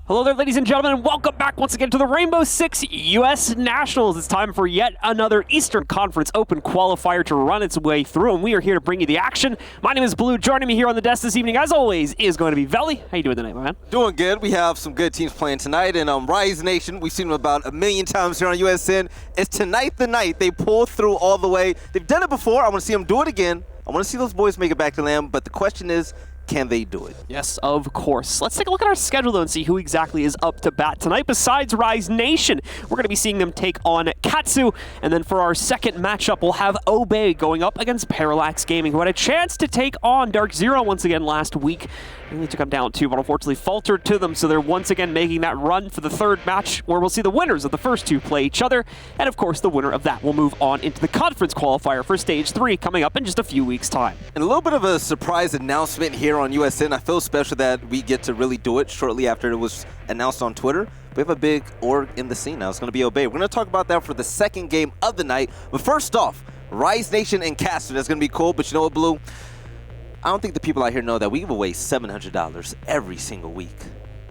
Hello there, ladies and gentlemen, and welcome back once again to the Rainbow Six U.S. Nationals. It's time for yet another Eastern Conference Open qualifier to run its way through, and we are here to bring you the action. My name is Blue. Joining me here on the desk this evening, as always, is going to be Veli. How you doing tonight, my man? Doing good. We have some good teams playing tonight, and Rise Nation, we've seen them about a million times here on USN. It's tonight the night they pull through all the way. They've done it before. I want to see them do it again. I want to see those boys make it back to land, but the question is, can they do it? Yes, of course. Let's take a look at our schedule, though, and see who exactly is up to bat tonight. Besides Rise Nation, we're going to be seeing them take on Katsu. And then for our second matchup, we'll have Obey going up against Parallax Gaming, who had a chance to take on Dark Zero once again last week. They took them down too, but unfortunately faltered to them, so they're once again making that run for the third match, where we'll see the winners of the first two play each other, and of course the winner of that will move on into the conference qualifier for Stage 3 coming up in just a few weeks' time. And a little bit of a surprise announcement here on USN. I feel special that we get to really do it shortly after it was announced on Twitter. We have a big org in the scene now. It's going to be Obey. We're going to talk about that for the second game of the night, but first off, Rise Nation and Katsu. That's going to be cool, but you know what, Blue? I don't think the people out here know that we give away $700 every single week.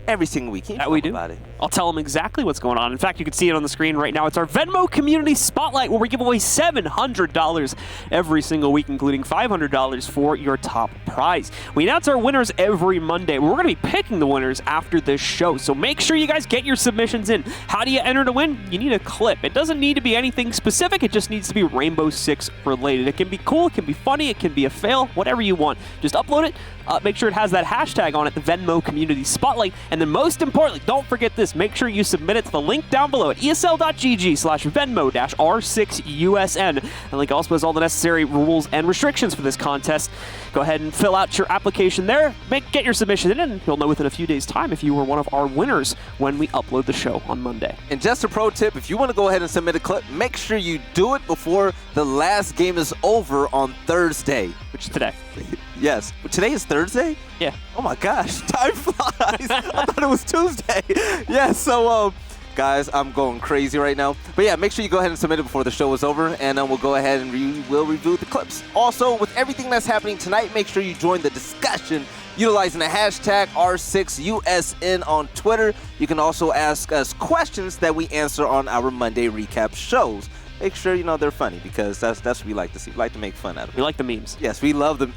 Every single week. Can you that we do. About it? I'll tell them exactly what's going on. In fact, you can see it on the screen right now. It's our Venmo Community Spotlight, where we give away $700 every single week, including $500 for your top prize. We announce our winners every Monday. We're going to be picking the winners after this show, so make sure you guys get your submissions in. How do you enter to win? You need a clip. It doesn't need to be anything specific. It just needs to be Rainbow Six related. It can be cool, it can be funny, it can be a fail, whatever you want. Just upload it. Make sure it has that hashtag on it, the Venmo Community Spotlight. And then most importantly, don't forget this, make sure you submit it to the link down below at esl.gg/Venmo-R6USN. The link also has all the necessary rules and restrictions for this contest. Go ahead and fill out your application there, get your submission in, and you'll know within a few days' time if you were one of our winners when we upload the show on Monday. And just a pro tip, if you want to go ahead and submit a clip, make sure you do it before the last game is over on Thursday. Which is today. Yes. Today is Thursday? Yeah. Oh my gosh, time flies. I thought it was Tuesday. Yeah, so guys, I'm going crazy right now. But yeah, make sure you go ahead and submit it before the show is over, and we'll go ahead and we'll review the clips. Also, with everything that's happening tonight, make sure you join the discussion utilizing the hashtag R6USN on Twitter. You can also ask us questions that we answer on our Monday recap shows. Make sure you know they're funny, because that's what we like to see. We like to make fun out of it. We like the memes. Yes, we love them.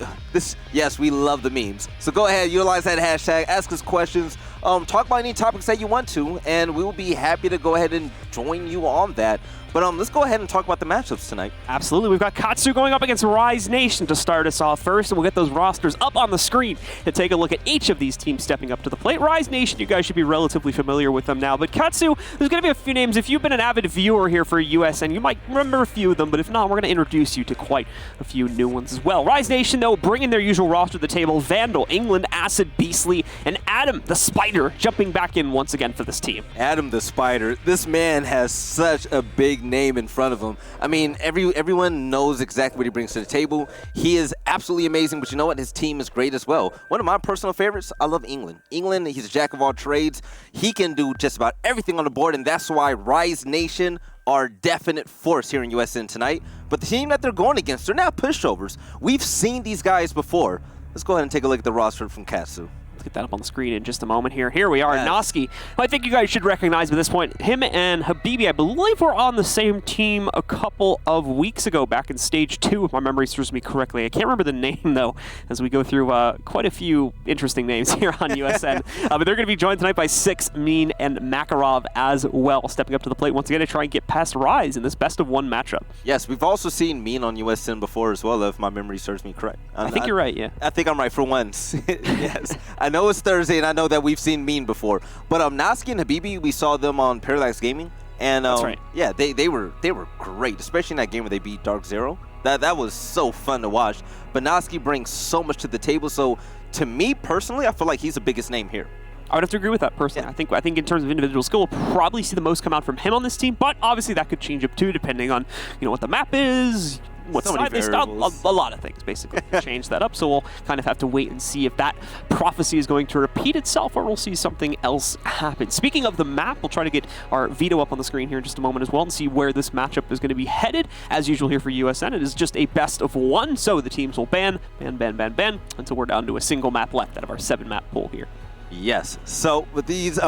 Yes, we love the memes. So go ahead, utilize that hashtag, ask us questions, talk about any topics that you want to, and we will be happy to go ahead and join you on that. But let's go ahead and talk about the matchups tonight. Absolutely. We've got Katsu going up against Rise Nation to start us off first, and we'll get those rosters up on the screen to take a look at each of these teams stepping up to the plate. Rise Nation, you guys should be relatively familiar with them now, but Katsu, there's going to be a few names. If you've been an avid viewer here for USN, you might remember a few of them, but if not, we're going to introduce you to quite a few new ones as well. Rise Nation, though, bringing their usual roster to the table: Vandal, England, Acid, Beastly, and Adam the Spider jumping back in once again for this team. Adam the Spider. This man has such a big name in front of him. I mean, everyone knows exactly what he brings to the table. He is absolutely amazing, but you know what? His team is great as well. One of my personal favorites, I love England. England, he's a jack of all trades. He can do just about everything on the board, and that's why Rise Nation are a definite force here in USN tonight. But the team that they're going against, they're not pushovers. We've seen these guys before. Let's go ahead and take a look at the roster from Katsu. Let's get that up on the screen in just a moment here. Here we are, yes. Noski, who I think you guys should recognize by this point. Him and Habibi, I believe, were on the same team a couple of weeks ago, back in Stage 2, if my memory serves me correctly. I can't remember the name, though, as we go through quite a few interesting names here on USN. But they're going to be joined tonight by Six, Mean, and Makarov as well, stepping up to the plate once again to try and get past Rise in this best-of-1 matchup. Yes, we've also seen Mean on USN before as well, if my memory serves me correct. I think you're right, yeah. I think I'm right for once. Yes. I know it's Thursday, and I know that we've seen Mean before. But Noski and Habibi, we saw them on Parallax Gaming. And that's right. Yeah, they were great, especially in that game where they beat Dark Zero. That was so fun to watch. But Noski brings so much to the table. So to me personally, I feel like he's the biggest name here. I would have to agree with that personally. Yeah. I think in terms of individual skill, we'll probably see the most come out from him on this team, but obviously that could change up too, depending on what the map is, what side they start, a lot of things basically change that up. So we'll kind of have to wait and see if that prophecy is going to repeat itself, or we'll see something else happen. Speaking of the map, we'll try to get our veto up on the screen here in just a moment as well and see where this matchup is going to be headed. As usual here for USN, it is just a best-of-1, so the teams will ban until we're down to a single map left out of our 7-map pool here. Yes. So with these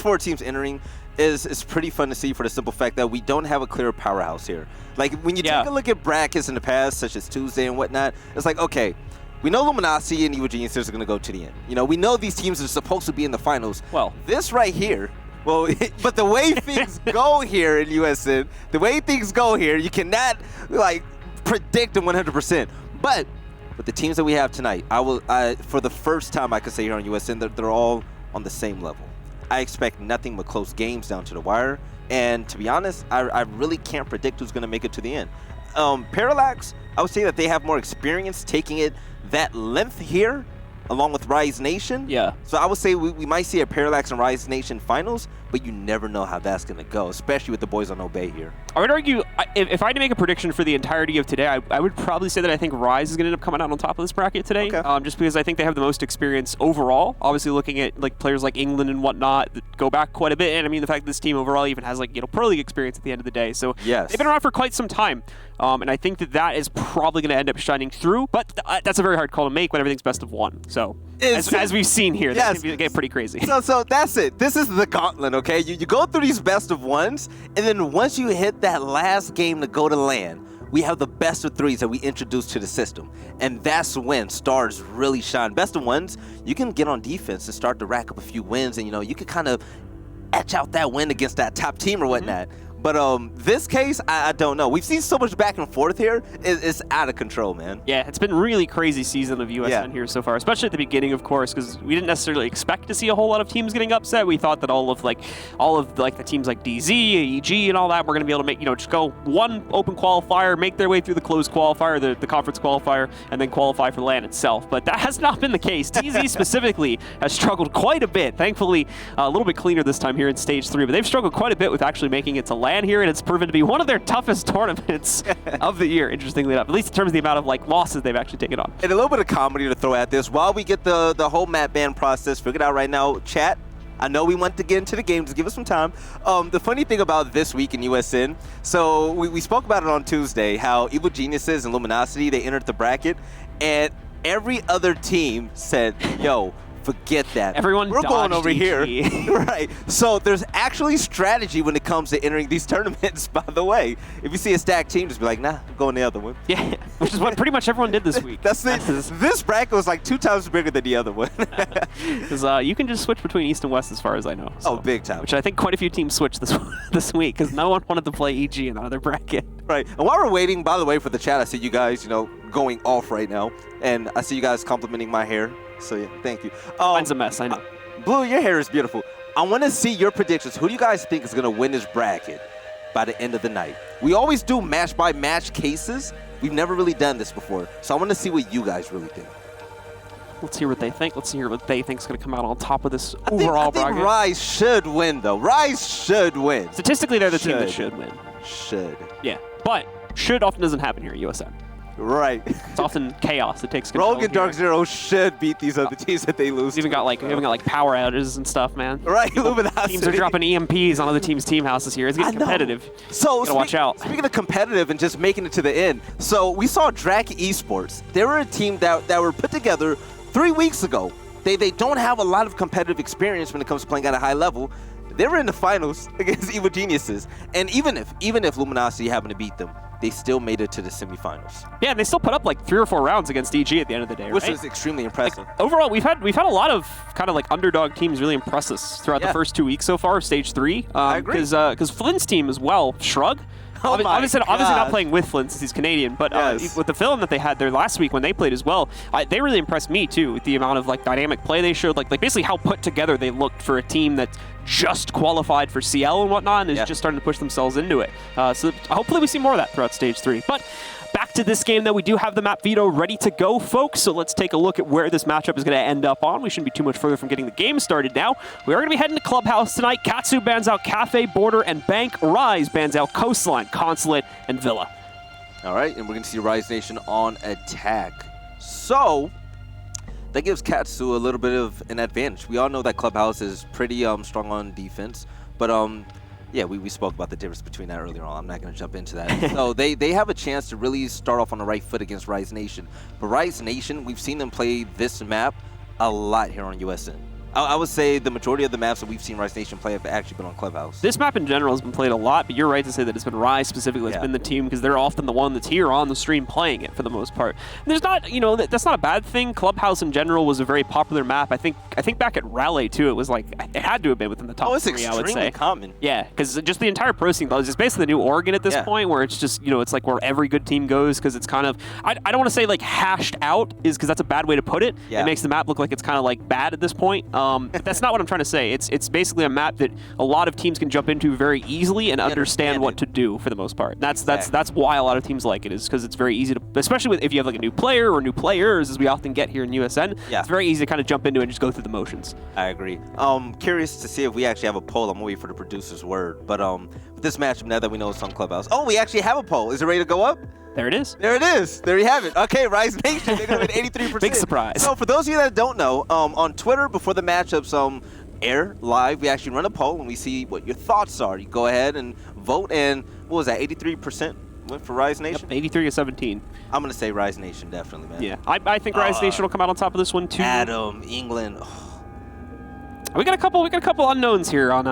4 teams entering, is pretty fun to see for the simple fact that we don't have a clear powerhouse here. Like when you take a look at brackets in the past, such as Tuesday and whatnot, it's like, okay, we know Luminosity and Evil Geniuses are going to go to the end. You know, we know these teams are supposed to be in the finals. Well, this right here, well, but the way things go here in USN, the way things go here, you cannot like predict them 100%. But with the teams that we have tonight, for the first time I could say here on USN that they're all on the same level. I expect nothing but close games down to the wire. And to be honest, I really can't predict who's going to make it to the end. Parallax, I would say that they have more experience taking it that length here, along with Rise Nation. Yeah. So I would say we might see a Parallax and Rise Nation finals, but you never know how that's going to go, especially with the boys on Obey here. I would argue, if I had to make a prediction for the entirety of today, I would probably say that I think Rise is going to end up coming out on top of this bracket today, just because I think they have the most experience overall. Obviously, looking at like players like England and whatnot that go back quite a bit, and I mean the fact that this team overall even has like Pro League experience at the end of the day. So yes, they've been around for quite some time, and I think that is probably going to end up shining through. But that's a very hard call to make when everything's best of one. So as we've seen here, that can get pretty crazy. So that's it. This is the gauntlet, okay? You go through these best of ones, and then once you hit that last game to go to LAN, we have the best of 3s that we introduce to the system. And that's when stars really shine. Best of 1s, you can get on defense and start to rack up a few wins, and you can kind of etch out that win against that top team or whatnot. But this case, I don't know. We've seen so much back and forth here. It's out of control, man. Yeah, it's been a really crazy season of USN here so far, especially at the beginning, of course, because we didn't necessarily expect to see a whole lot of teams getting upset. We thought that all of the teams like DZ, EG, and all that were going to be able to make, just go one open qualifier, make their way through the closed qualifier, the conference qualifier, and then qualify for LAN itself. But that has not been the case. DZ specifically has struggled quite a bit. Thankfully, a little bit cleaner this time here in Stage 3, but they've struggled quite a bit with actually making it to LAN here, and it's proven to be one of their toughest tournaments of the year, interestingly enough, at least in terms of the amount of losses they've actually taken on. And a little bit of comedy to throw at this while we get the whole map ban process figured out right now. Chat, I know we want to get into the game, just give us some time. The funny thing about this week in USN, so we spoke about it on Tuesday, how Evil Geniuses and Luminosity, they entered the bracket, and every other team said, yo, forget that. We're going over here. Right. So there's actually strategy when it comes to entering these tournaments, by the way. If you see a stacked team, just be like, nah, I'm going the other one. Yeah, which is what pretty much everyone did this week. That's it. This bracket was like 2 times bigger than the other one. Because you can just switch between East and West as far as I know. So, big time. Which I think quite a few teams switched this week because no one wanted to play EG in another bracket. Right. And while we're waiting, by the way, for the chat, I see you guys, going off right now. And I see you guys complimenting my hair. So yeah, thank you. Mine's a mess, I know. Blue, your hair is beautiful. I want to see your predictions. Who do you guys think is going to win this bracket by the end of the night? We always do match-by-match cases. We've never really done this before. So I want to see what you guys really think. Let's hear what they think. Let's hear what they think is going to come out on top of this overall bracket. I think Rise should win, though. Rise should win. Statistically, they're the team that should win. Should. Yeah, but should often doesn't happen here at USN. Right. It's often chaos that takes control. Rogue and Dark Zero should beat these other teams that they lose. We even got power outages and stuff, man. Right. Teams are dropping EMPs on other teams' team houses here. It's getting competitive. So watch out. Speaking of competitive and just making it to the end, so we saw Drac Esports. They were a team that were put together 3 weeks ago. They don't have a lot of competitive experience when it comes to playing at a high level. They were in the finals against Evil Geniuses, and even if Luminosity happened to beat them, they still made it to the semifinals. Yeah, and they still put up 3 or 4 rounds against EG at the end of the day, which is extremely impressive. Overall, we've had a lot of kind of underdog teams really impress us throughout the first 2 weeks so far of Stage 3. I agree. Because Flynn's team as well, Shrug. Obviously not playing with Flynn since he's Canadian, but with the film that they had there last week when they played as well, they really impressed me too with the amount of dynamic play they showed, basically how put together they looked for a team that just qualified for CL and whatnot and is just starting to push themselves into it. So hopefully we see more of that throughout Stage 3. But back to this game, though, we do have the map veto ready to go, folks. So let's take a look at where this matchup is going to end up on. We shouldn't be too much further from getting the game started now. We are going to be heading to Clubhouse tonight. Katsu bans out Cafe, Border, and Bank. Rise bans out Coastline, Consulate, and Villa. All right, and we're going to see Rise Nation on attack. So that gives Katsu a little bit of an advantage. We all know that Clubhouse is pretty strong on defense, but yeah, we spoke about the difference between that earlier on. I'm not going to jump into that. So they have a chance to really start off on the right foot against Rise Nation. But Rise Nation, we've seen them play this map a lot here on USN. I would say the majority of the maps that we've seen Rise Nation play have actually been on Clubhouse. This map in general has been played a lot, but you're right to say that it's been Rise specifically that's been the team because they're often the one that's here on the stream playing it for the most part. And there's not, you know, that's not a bad thing. Clubhouse in general was a very popular map. I think back at Raleigh too, it was like it had to have been within the top 3. I would say. Common. Yeah, because just the entire pro scene is basically the new Oregon at this point, where it's just, you know, it's like where every good team goes because it's kind of I don't want to say like hashed out is because that's a bad way to put it. Yeah. It makes the map look like it's kind of like bad at this point. But that's not what I'm trying to say. It's basically a map that a lot of teams can jump into very easily and understand what to do for the most part. That's why a lot of teams like it, is because it's very easy to, especially if you have like a new player or new players, as we often get here in USN. Yeah. It's very easy to kind of jump into it and just go through the motions. I agree. Curious to see if we actually have a poll. I'm waiting for the producer's word. But this matchup, now that we know it's on Clubhouse. Oh, we actually have a poll. Is it ready to go up? There it is. There it is. There you have it. Okay, Rise Nation, they're going to win 83%. Big surprise. So for those of you that don't know, on Twitter, before the matchups air live, we actually run a poll and we see what your thoughts are. You go ahead and vote, and what was that, 83% went for Rise Nation? Yep, 83 to 17. I'm going to say Rise Nation, definitely, man. Yeah, I think Rise Nation will come out on top of this one, too. Adam, England. We got a couple unknowns here on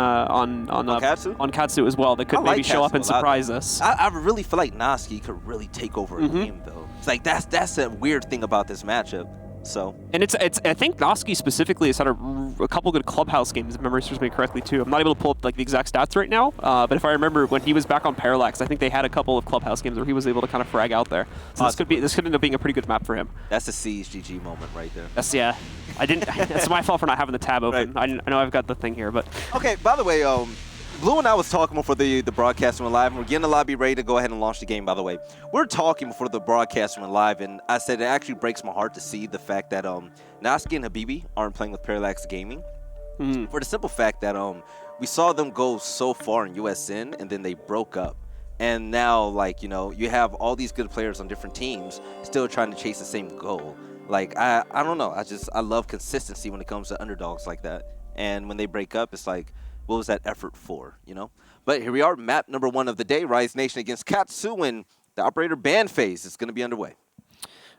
Katsu? On Katsu as well that could maybe show up and surprise us. I really feel like Noski could really take over a game though. It's like that's a weird thing about this matchup. So and it's I think Noski specifically has had a couple good Clubhouse games, if memory serves me correctly too. I'm not able to pull up like the exact stats right now, but if I remember when he was back on Parallax, I think they had a couple of Clubhouse games where he was able to kind of frag out there. So this could end up being a pretty good map for him. That's a CGG moment right there. That's That's my fault for not having the tab open. Right. I know I've got the thing here, but okay. By the way, Blue and I was talking before the broadcast went live, and we're getting the lobby ready to go ahead and launch the game, by the way. We're talking before the broadcast went live, and I said it actually breaks my heart to see the fact that Noski and Habibi aren't playing with Parallax Gaming. For the simple fact that we saw them go so far in USN, and then they broke up. And now, like, you know, you have all these good players on different teams still trying to chase the same goal. Like, I don't know. I love consistency when it comes to underdogs like that. And when they break up, it's like, what was that effort for, you know? But here we are, map number 1 of the day, Rise Nation against Katsu, and the operator ban phase is going to be underway.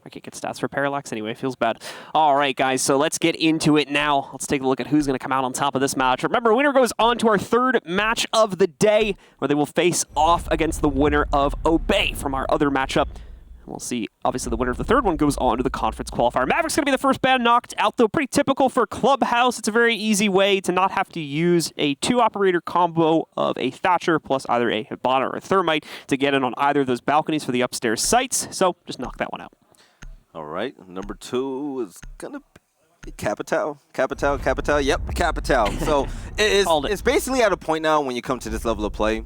I can't get stats for Parallax anyway. Feels bad. All right, guys, so let's get into it now. Let's take a look at who's going to come out on top of this match. Remember, winner goes on to our 3rd match of the day, where they will face off against the winner of Obey from our other matchup. We'll see. Obviously, the winner of the 3rd one goes on to the conference qualifier. Maverick's going to be the first ban knocked out, though. Pretty typical for Clubhouse. It's a very easy way to not have to use a 2-operator combo of a Thatcher plus either a Hibana or a Thermite to get in on either of those balconies for the upstairs sites. So just knock that one out. All right. Number 2 is going to be Capital. Yep, Capital. So it's basically at a point now when you come to this level of play.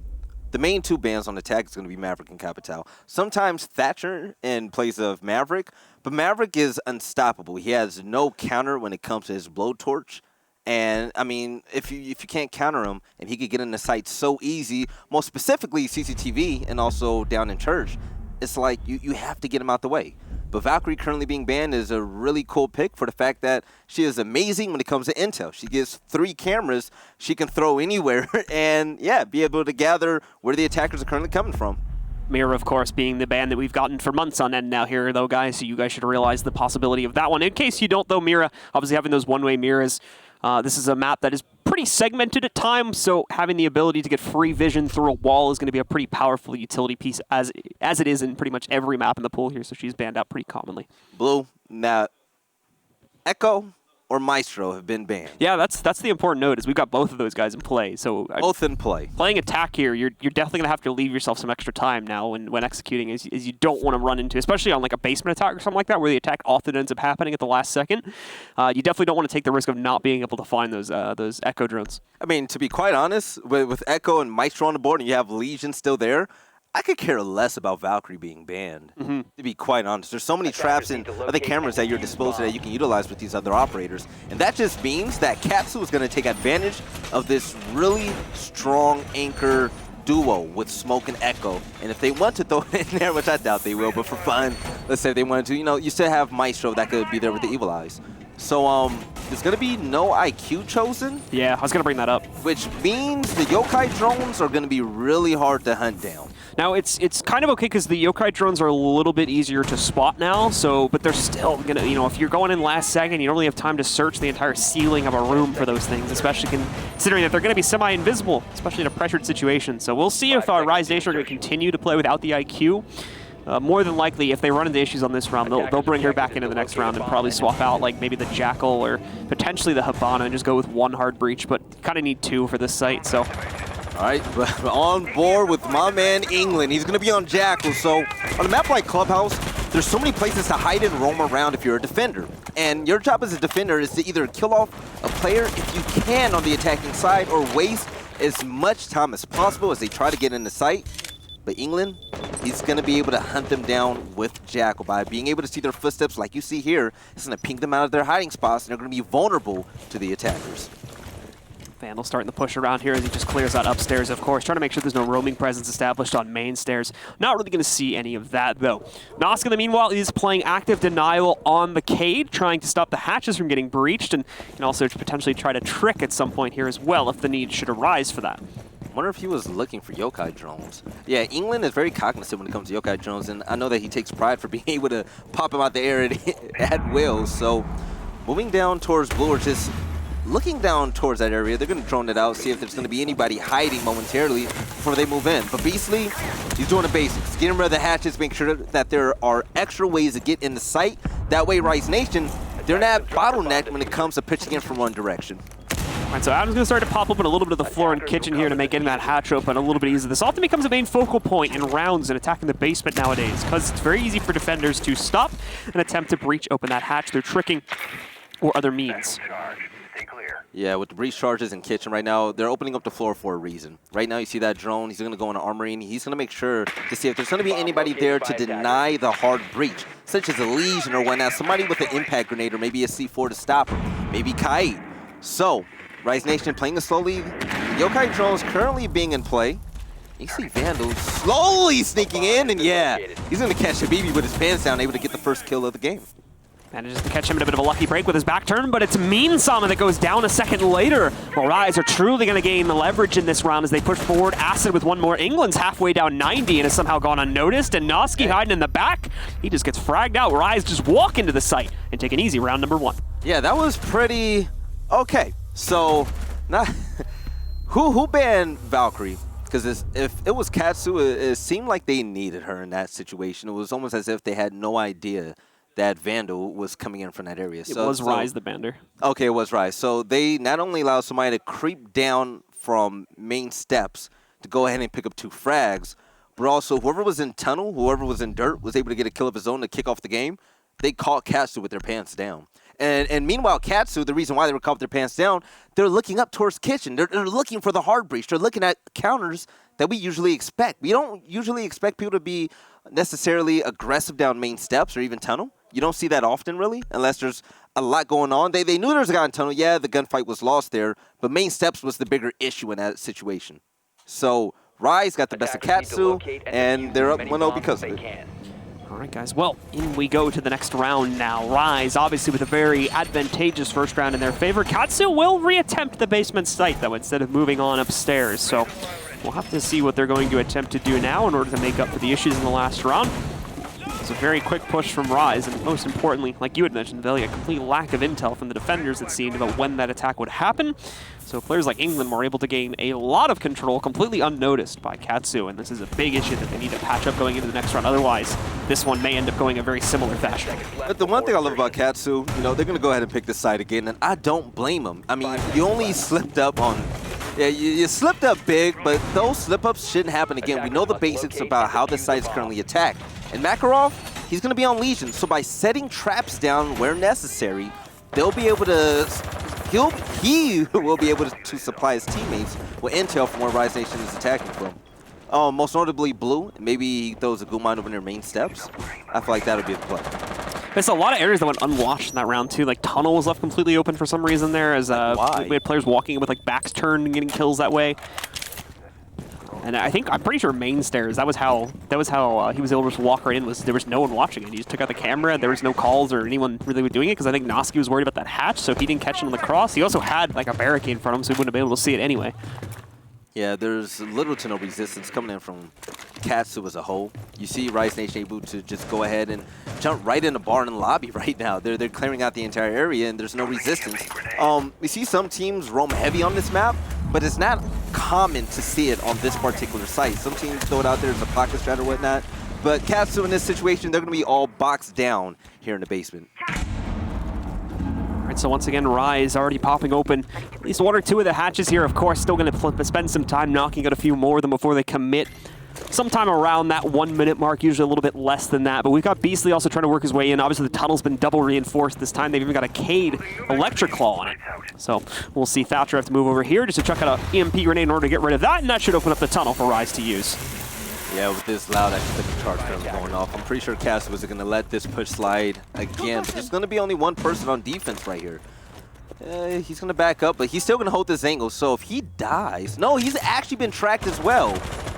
The main 2 bans on attack is going to be Maverick and Capital. Sometimes Thatcher in place of Maverick, but Maverick is unstoppable. He has no counter when it comes to his blowtorch. And, I mean, if you can't counter him, and he could get in the site so easy, most specifically CCTV and also down in church, it's like you have to get him out the way. But Valkyrie currently being banned is a really cool pick for the fact that she is amazing when it comes to intel. She gets 3 cameras she can throw anywhere and, yeah, be able to gather where the attackers are currently coming from. Mira, of course, being the ban that we've gotten for months on end now here, though, guys. So you guys should realize the possibility of that one. In case you don't, though, Mira, obviously having those one-way mirrors, this is a map that is pretty segmented at times, so having the ability to get free vision through a wall is going to be a pretty powerful utility piece, as it is in pretty much every map in the pool here, so she's banned out pretty commonly. Blue, now, Echo or Maestro have been banned. Yeah, that's the important note, is we've got both of those guys in play. So both in play. Playing attack here, you're definitely going to have to leave yourself some extra time now when executing, as you don't want to run into, especially on like a basement attack or something like that, where the attack often ends up happening at the last second. You definitely don't want to take the risk of not being able to find those Echo drones. I mean, to be quite honest, with Echo and Maestro on the board and you have Legion still there, I could care less about Valkyrie being banned, to be quite honest. There's so many traps and other cameras at your disposal that you can utilize with these other operators. And that just means that Katsu is going to take advantage of this really strong anchor duo with Smoke and Echo. And if they want to throw it in there, which I doubt they will, but for fun, let's say they wanted to, you still have Maestro that could be there with the Evil Eyes. So there's going to be no IQ chosen. Yeah, I was going to bring that up. Which means the Yokai drones are going to be really hard to hunt down. Now, it's kind of okay because the yokai drones are a little bit easier to spot now, but they're still going to, if you're going in last second, you don't really have time to search the entire ceiling of a room for those things, especially considering that they're going to be semi-invisible, especially in a pressured situation. So we'll see if Rise Nation are going to continue to play without the IQ. More than likely, if they run into issues on this round, they'll bring her back into the next round and probably swap out like maybe the Jackal or potentially the Habana and just go with one hard breach, but kind of need two for this site, so. All right, on board with my man England. He's going to be on Jackal. So on a map like Clubhouse, there's so many places to hide and roam around if you're a defender. And your job as a defender is to either kill off a player if you can on the attacking side or waste as much time as possible as they try to get in the site. But England, he's going to be able to hunt them down with Jackal by being able to see their footsteps like you see here. It's going to ping them out of their hiding spots, and they're going to be vulnerable to the attackers. Vandal starting the push around here as he just clears out upstairs, of course, trying to make sure there's no roaming presence established on main stairs. Not really going to see any of that, though. Noska, in the meanwhile, is playing active denial on the Cade, trying to stop the hatches from getting breached, and can also potentially try to trick at some point here as well if the need should arise for that. I wonder if he was looking for yokai drones. Yeah, England is very cognizant when it comes to yokai drones, and I know that he takes pride for being able to pop them out the air at will. So moving down towards blue, or just looking down towards that area, they're going to drone it out, see if there's going to be anybody hiding momentarily before they move in. But Beastly, he's doing the basics, getting rid of the hatches, making sure that there are extra ways to get in the site. That way, Rise Nation, they're not bottlenecked when it comes to pitching in from one direction. All right, so Adam's going to start to pop open a little bit of the floor and kitchen here to make getting that hatch open a little bit easier. This often becomes a main focal point in rounds and attacking the basement nowadays because it's very easy for defenders to stop and attempt to breach open that hatch through tricking or other means. Yeah, with the breach charges in kitchen right now, they're opening up the floor for a reason. Right now you see that drone, he's going to go in the armory and he's going to make sure to see if there's going to be anybody there to deny the hard breach, such as a Legion or whatnot, somebody with an impact grenade or maybe a C4 to stop him, maybe Kite. So, Rise Nation playing it slowly. Yokai drones currently being in play. You see Vandal slowly sneaking in, and yeah, he's going to catch Habibi with his pants down, able to get the first kill of the game. Manages to catch him in a bit of a lucky break with his back turn, but it's Mean Sama that goes down a second later. Well, Rise are truly going to gain the leverage in this round as they push forward. Acid with one more. England's halfway down 90 and has somehow gone unnoticed, and Noski hiding in the back. He just gets fragged out. Rise just walk into the site and take an easy round number one. Yeah, that was pretty okay. So, not who banned Valkyrie? Because if it was Katsu, it seemed like they needed her in that situation. It was almost as if they had no idea that Vandal was coming in from that area. It was Rise the bander. Okay, it was Rise. So they not only allowed somebody to creep down from main steps to go ahead and pick up 2 frags, but also whoever was in tunnel, whoever was in dirt, was able to get a kill of his own to kick off the game. They caught Katsu with their pants down. And meanwhile, Katsu, the reason why they were caught with their pants down, they're looking up towards kitchen. They're looking for the hard breach. They're looking at counters that we usually expect. We don't usually expect people to be necessarily aggressive down main steps or even tunnel. You don't see that often, really, unless there's a lot going on. They knew there was a guy in tunnel. Yeah, the gunfight was lost there, but main steps was the bigger issue in that situation. So Rise got the best of Katsu, and they're up 1-0 because of it. All right, guys. Well, in we go to the next round now. Rise, obviously, with a very advantageous first round in their favor. Katsu will reattempt the basement site, though, instead of moving on upstairs. So we'll have to see what they're going to attempt to do now in order to make up for the issues in the last round. It's a very quick push from Rise, and most importantly, like you had mentioned, Billy, a complete lack of intel from the defenders, it seemed, about when that attack would happen. So players like England were able to gain a lot of control, completely unnoticed by Katsu, and this is a big issue that they need to patch up going into the next round. Otherwise, this one may end up going a very similar fashion. But the one thing I love about Katsu, they're going to go ahead and pick this side again, and I don't blame them. I mean, you only slipped up on... Yeah, you slipped up big, but those slip-ups shouldn't happen again. We know the basics about how this site is currently attacked. And Makarov, he's going to be on Legion, so by setting traps down where necessary, they'll be able to... He will be able to supply his teammates with intel from where Rise Nation is attacking from. Most notably Blue, maybe he throws a Gumon over their main steps. I feel like that'll be a play. There's a lot of areas that went unwatched in that round, too. Like, Tunnel was left completely open for some reason there, as we had players walking with, like, backs turned and getting kills that way. And I'm pretty sure main stairs, that was how he was able to just walk right in, there was no one watching it. He just took out the camera, there was no calls or anyone really doing it, because I think Noski was worried about that hatch, so he didn't catch it on the cross. He also had, like, a barricade in front of him, so he wouldn't have been able to see it anyway. Yeah, there's little to no resistance coming in from Katsu as a whole. You see Rise Nation able to just go ahead and jump right in the barn and lobby right now. They're clearing out the entire area and there's no resistance. We see some teams roam heavy on this map, but it's not common to see it on this particular site. Some teams throw it out there as a pocket strat or whatnot, but Katsu in this situation, they're going to be all boxed down here in the basement. All right, so once again, Rise already popping open at least one or two of the hatches here. Of course, still going to spend some time knocking out a few more of them before they commit. Sometime around that 1 minute mark, usually a little bit less than that. But we've got Beastly also trying to work his way in. Obviously, the tunnel's been double reinforced this time. They've even got a Cade Electric Claw on it. So we'll see Thatcher have to move over here just to chuck out an EMP grenade in order to get rid of that, and that should open up the tunnel for Rise to use. Yeah, with this loud accidental charge currently going off, I'm pretty sure Katsu was going to let this push slide again. But there's going to be only one person on defense right here. He's going to back up, but he's still going to hold this angle. So if he dies... No, he's actually been tracked as well.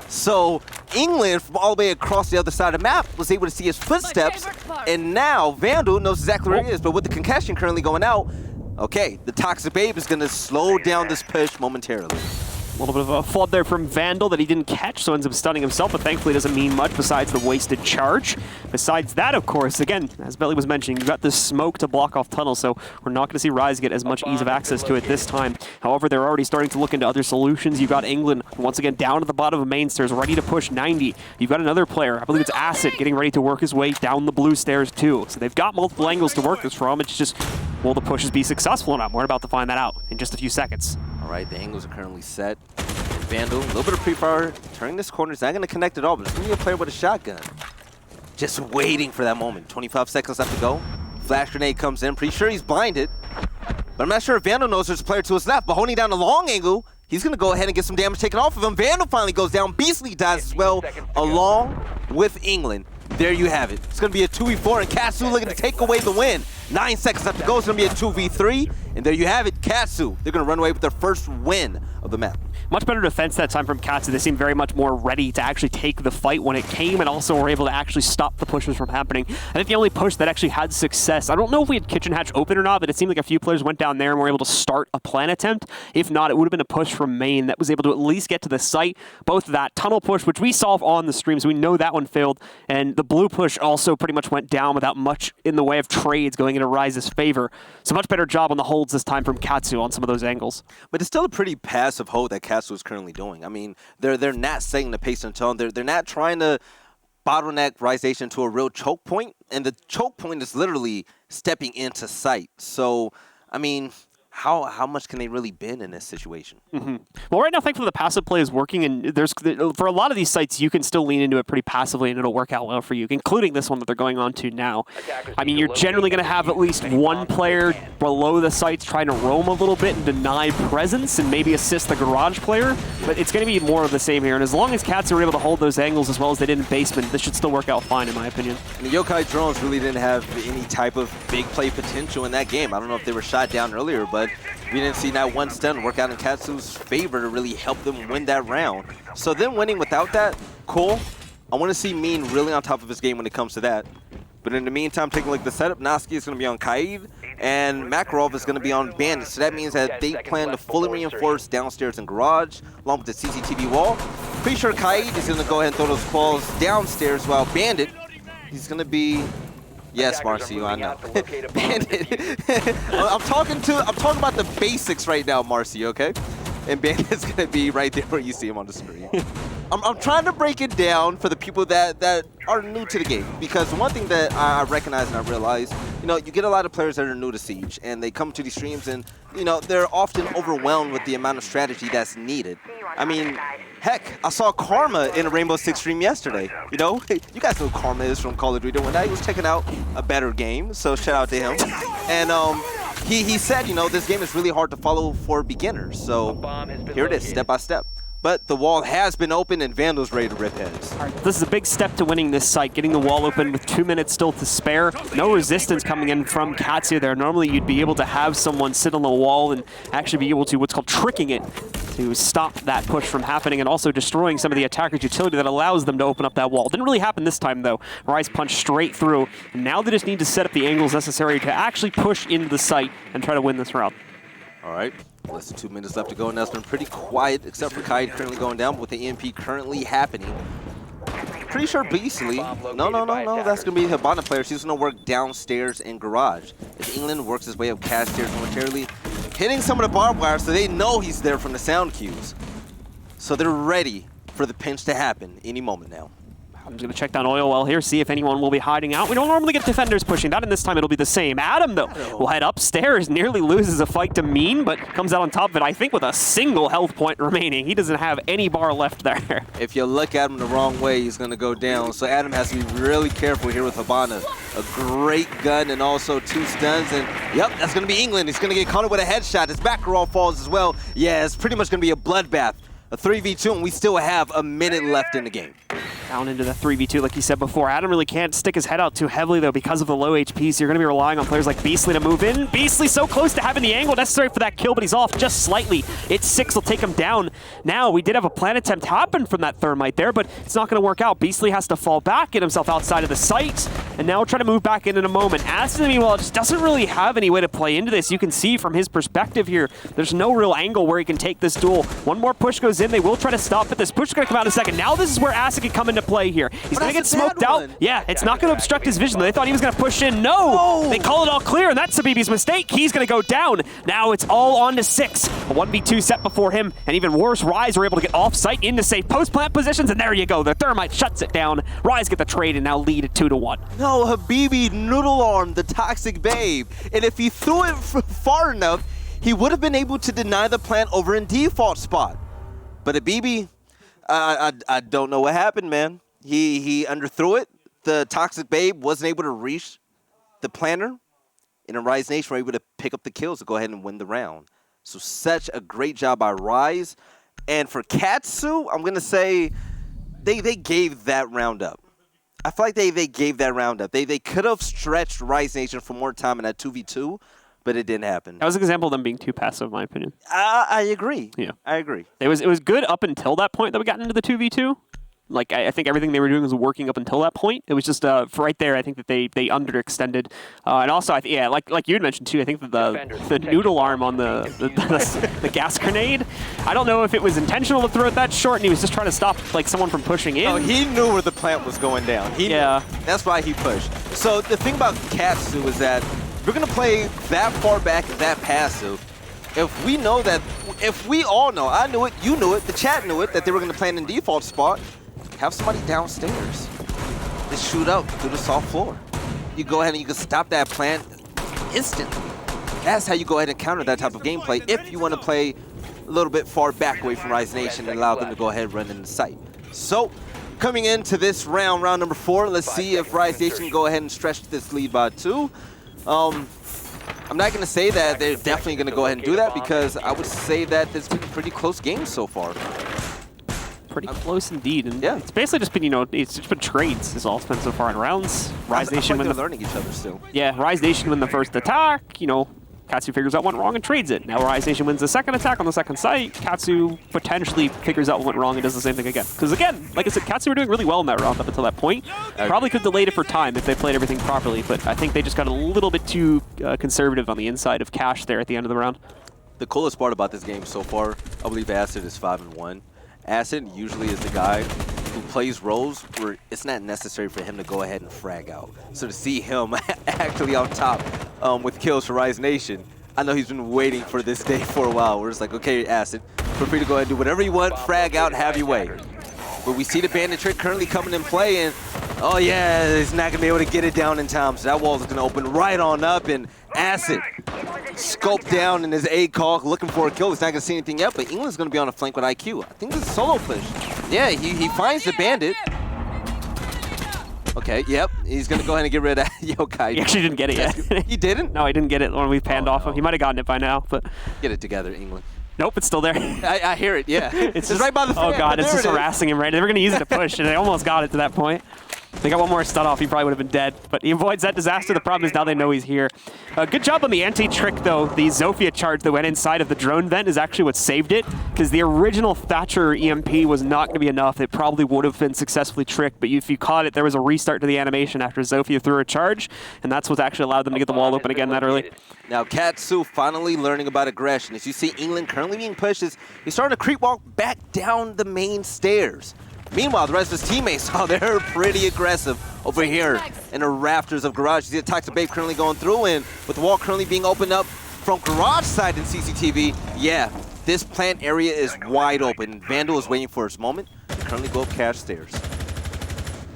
So England, from all the way across the other side of the map, was able to see his footsteps. And now Vandal knows exactly where he is. But with the concussion currently going out, okay, the Toxic Babe is going to slow down this push momentarily. A little bit of a flood there from Vandal that he didn't catch, so ends up stunning himself, but thankfully doesn't mean much besides the wasted charge. Besides that, of course, again, as Belly was mentioning, you've got this smoke to block off tunnel, so we're not going to see Rise get as much ease of access to it this time. However, they're already starting to look into other solutions. You've got England, once again, down at the bottom of main stairs, ready to push 90. You've got another player, I believe it's Acid, getting ready to work his way down the blue stairs too. So they've got multiple angles to work this from. It's just, will the pushes be successful or not? We're about to find that out in just a few seconds. All right, the angles are currently set. Vandal, a little bit of pre-fire, turning this corner. It's not going to connect at all, but it's going to be a player with a shotgun. Just waiting for that moment. 25 seconds left to go. Flash grenade comes in. Pretty sure he's blinded. But I'm not sure if Vandal knows there's a player to his left, but holding down the long angle, he's going to go ahead and get some damage taken off of him. Vandal finally goes down. Beastly dies as well, along with England. There you have it. It's going to be a 2v4, and Katsu looking to take away the win. 9 seconds left to go. It's going to be a 2v3, and there you have it. Katsu, they're going to run away with their first win of the map. Much better defense that time from Katsu. They seemed very much more ready to actually take the fight when it came, and also were able to actually stop the pushes from happening. I think the only push that actually had success, I don't know if we had Kitchen Hatch open or not, but it seemed like a few players went down there and were able to start a plan attempt. If not, it would have been a push from main that was able to at least get to the site. Both that tunnel push, which we saw on the stream, so we know that one failed, and the blue push also pretty much went down without much in the way of trades going into Rise's favor. So much better job on the holds this time from Katsu on some of those angles. But it's still a pretty passive hold that Katsu is currently doing. I mean, they're not setting the pace and tone. They're not trying to bottleneck Rise Nation to a real choke point, and the choke point is literally stepping into sight. So, I mean, how much can they really bend in this situation? Well, right now, thankfully, the passive play is working, and there's for a lot of these sites, you can still lean into it pretty passively, and it'll work out well for you, including this one that they're going on to now. I mean, you're generally going to have at least one player below the sites trying to roam a little bit and deny presence and maybe assist the garage player, but it's going to be more of the same here, and as long as Katsu are able to hold those angles as well as they did in basement, this should still work out fine, in my opinion. And the Yokai drones really didn't have any type of big play potential in that game. I don't know if they were shot down earlier, but we didn't see that one stun work out in Katsu's favor to really help them win that round. So them winning without that, cool. I want to see Mean really on top of his game when it comes to that. But in the meantime, taking a look at the setup, Noski is going to be on Kaid, and Makarov is going to be on Bandit. So that means that they plan to fully reinforce downstairs and garage, along with the CCTV wall. Pretty sure Kaid is going to go ahead and throw those balls downstairs, while Bandit, he's going to be... Yes, Marcio, I know. Bandit. I'm talking about the basics right now, Marcio, okay? And Bandit's gonna be right there where you see him on the screen. I'm trying to break it down for the people that are new to the game, because one thing that I recognize and I realize, you know, you get a lot of players that are new to Siege, and they come to these streams and, you know, they're often overwhelmed with the amount of strategy that's needed. I mean, heck, I saw Karma in a Rainbow Six stream yesterday. You know, you guys know who Karma is from Call of Duty. When he was checking out a better game, so shout out to him. And he said, you know, this game is really hard to follow for beginners. So here it is, step by step. But the wall has been opened and Vandal's ready to rip heads. This is a big step to winning this site, getting the wall open with 2 minutes still to spare. No resistance coming in from Katsu there. Normally you'd be able to have someone sit on the wall and actually be able to, what's called tricking it, to stop that push from happening, and also destroying some of the attacker's utility that allows them to open up that wall. Didn't really happen this time though. Rise punched straight through. Now they just need to set up the angles necessary to actually push into the site and try to win this round. All right. Less than 2 minutes left to go, and that's been pretty quiet, except for Kaid currently going down, but with the EMP currently happening. pretty sure Beastly. No. That's going to be the Habana player. She's going to work downstairs in garage. If England works his way up cast stairs momentarily, hitting some of the barbed wire so they know he's there from the sound cues. So they're ready for the pinch to happen any moment now. I'm just going to check down Oil Well here, see if anyone will be hiding out. We don't normally get defenders pushing that, and this time it'll be the same. Adam, though, will head upstairs, nearly loses a fight to Mean, but comes out on top of it, I think, with a single health point remaining. He doesn't have any bar left there. If you look at him the wrong way, he's going to go down. So Adam has to be really careful here with Habana. A great gun and also 2 stuns, and yep, that's going to be England. He's going to get caught with a headshot. His back roll falls as well. Yeah, it's pretty much going to be a bloodbath. A 3v2, and we still have a minute left in the game. Down into the 3v2, like you said before. Adam really can't stick his head out too heavily, though, because of the low HP, so you're going to be relying on players like Beastly to move in. Beastly so close to having the angle necessary for that kill, but he's off just slightly. It's 6 will take him down. Now, we did have a plant attempt happen from that thermite there, but it's not going to work out. Beastly has to fall back, get himself outside of the site, and now try to move back in a moment. Aston, meanwhile, just doesn't really have any way to play into this. You can see from his perspective here, there's no real angle where he can take this duel. One more push goes in. They will try to stop it. This push is going to come out in a second. Now this is where Acid can come into play here. He's going to get smoked out. Yeah, it's not going to obstruct his vision. They thought he was going to push in. No! They call it all clear, and that's Sabibi's mistake. He's going to go down. Now it's all on to 6. A 1v2 set before him, and even worse, Rise were able to get off-site into safe post-plant positions, and there you go. The Thermite shuts it down. Rise get the trade and now lead at 2-1. No, Habibi noodle armed the Toxic Babe, and if he threw it far enough, he would have been able to deny the plant over in default spot. But Habibi, I don't know what happened, man. He underthrew it. The Toxic Babe wasn't able to reach the planter, and Rise Nation were able to pick up the kills to go ahead and win the round. So such a great job by Rise. And for Katsu, I'm going to say they gave that round up. I feel like they gave that round up. They could have stretched Rise Nation for more time in that 2v2, but it didn't happen. That was an example of them being too passive, in my opinion. I agree. Yeah. I agree. It was good up until that point that we got into the 2v2. Like, I think everything they were doing was working up until that point. It was just, for right there, I think that they underextended. And also, like you had mentioned, too, I think that the noodle arm on the gas grenade, I don't know if it was intentional to throw it that short and he was just trying to stop, like, someone from pushing in. No, he knew where the plant was going down. He knew. That's why he pushed. So the thing about Katsu is that we're going to play that far back and that passive. If we know that, if we all know, I knew it, you knew it, the chat knew it, that they were going to plant in default spot, have somebody downstairs. Just shoot up through the soft floor. You go ahead and you can stop that plant instantly. That's how you go ahead and counter that type of gameplay if you want to play a little bit far back away from Rise Nation and allow them to go ahead and run in the site. So, coming into this round number 4, let's see if Rise Nation can go ahead and stretch this lead by 2. I'm not going to say that they're definitely going to go ahead and do that because I would say that it's been a pretty close game so far. Pretty close indeed, and yeah, it's basically just been, it's just been trades. Is all it's been so far in rounds. Rise Nation win learning each other still. Yeah, Rise Nation win the first attack. Katsu figures out what went wrong and trades it. Now Rise Nation wins the second attack on the second site. Katsu potentially figures out what went wrong and does the same thing again. Because again, like I said, Katsu were doing really well in that round up until that point. Probably could have delayed it for time if they played everything properly, but I think they just got a little bit too conservative on the inside of Cash there at the end of the round. The coolest part about this game so far, I believe Acid is 5-1. Acid usually is the guy who plays roles where it's not necessary for him to go ahead and frag out. So to see him actually on top with kills for Rise Nation, I know he's been waiting for this day for a while. We're just like, okay, Acid, feel free to go ahead and do whatever you want, frag out, have your way. But we see the bandit trick currently coming in play, and oh yeah, he's not gonna be able to get it down in time. So that wall is gonna open right on up, and Acid scope down in his A call, looking for a kill. He's not gonna see anything yet, but England's gonna be on a flank with IQ. I think this is a solo push. Yeah, he finds the bandit. Okay, yep, he's gonna go ahead and get rid of that Yokai. He actually didn't get it yet. He didn't? No, he didn't get it when we panned off him. He might have gotten it by now, but get it together, England. Nope, it's still there. I hear it, yeah. It's just right by the fan. Oh god, it's just harassing him, right? They were gonna use it to push, and they almost got it to that point. They got one more stun off, he probably would have been dead. But he avoids that disaster. The problem is now they know he's here. Good job on the anti-trick, though. The Zofia charge that went inside of the drone vent is actually what saved it, because the original Thatcher EMP was not going to be enough. It probably would have been successfully tricked, but if you caught it, there was a restart to the animation after Zofia threw a charge, and that's what actually allowed them to get the wall open again that early. Now, Katsu finally learning about aggression. As you see England currently being pushed, he's starting to creep walk back down the main stairs. Meanwhile, the rest of his teammates, oh, they're pretty aggressive over here in the rafters of Garage. You see the Toxic Babe currently going through, and with the wall currently being opened up from Garage side in CCTV, yeah, this plant area is wide open. Vandal is waiting for his moment to currently go up cash stairs.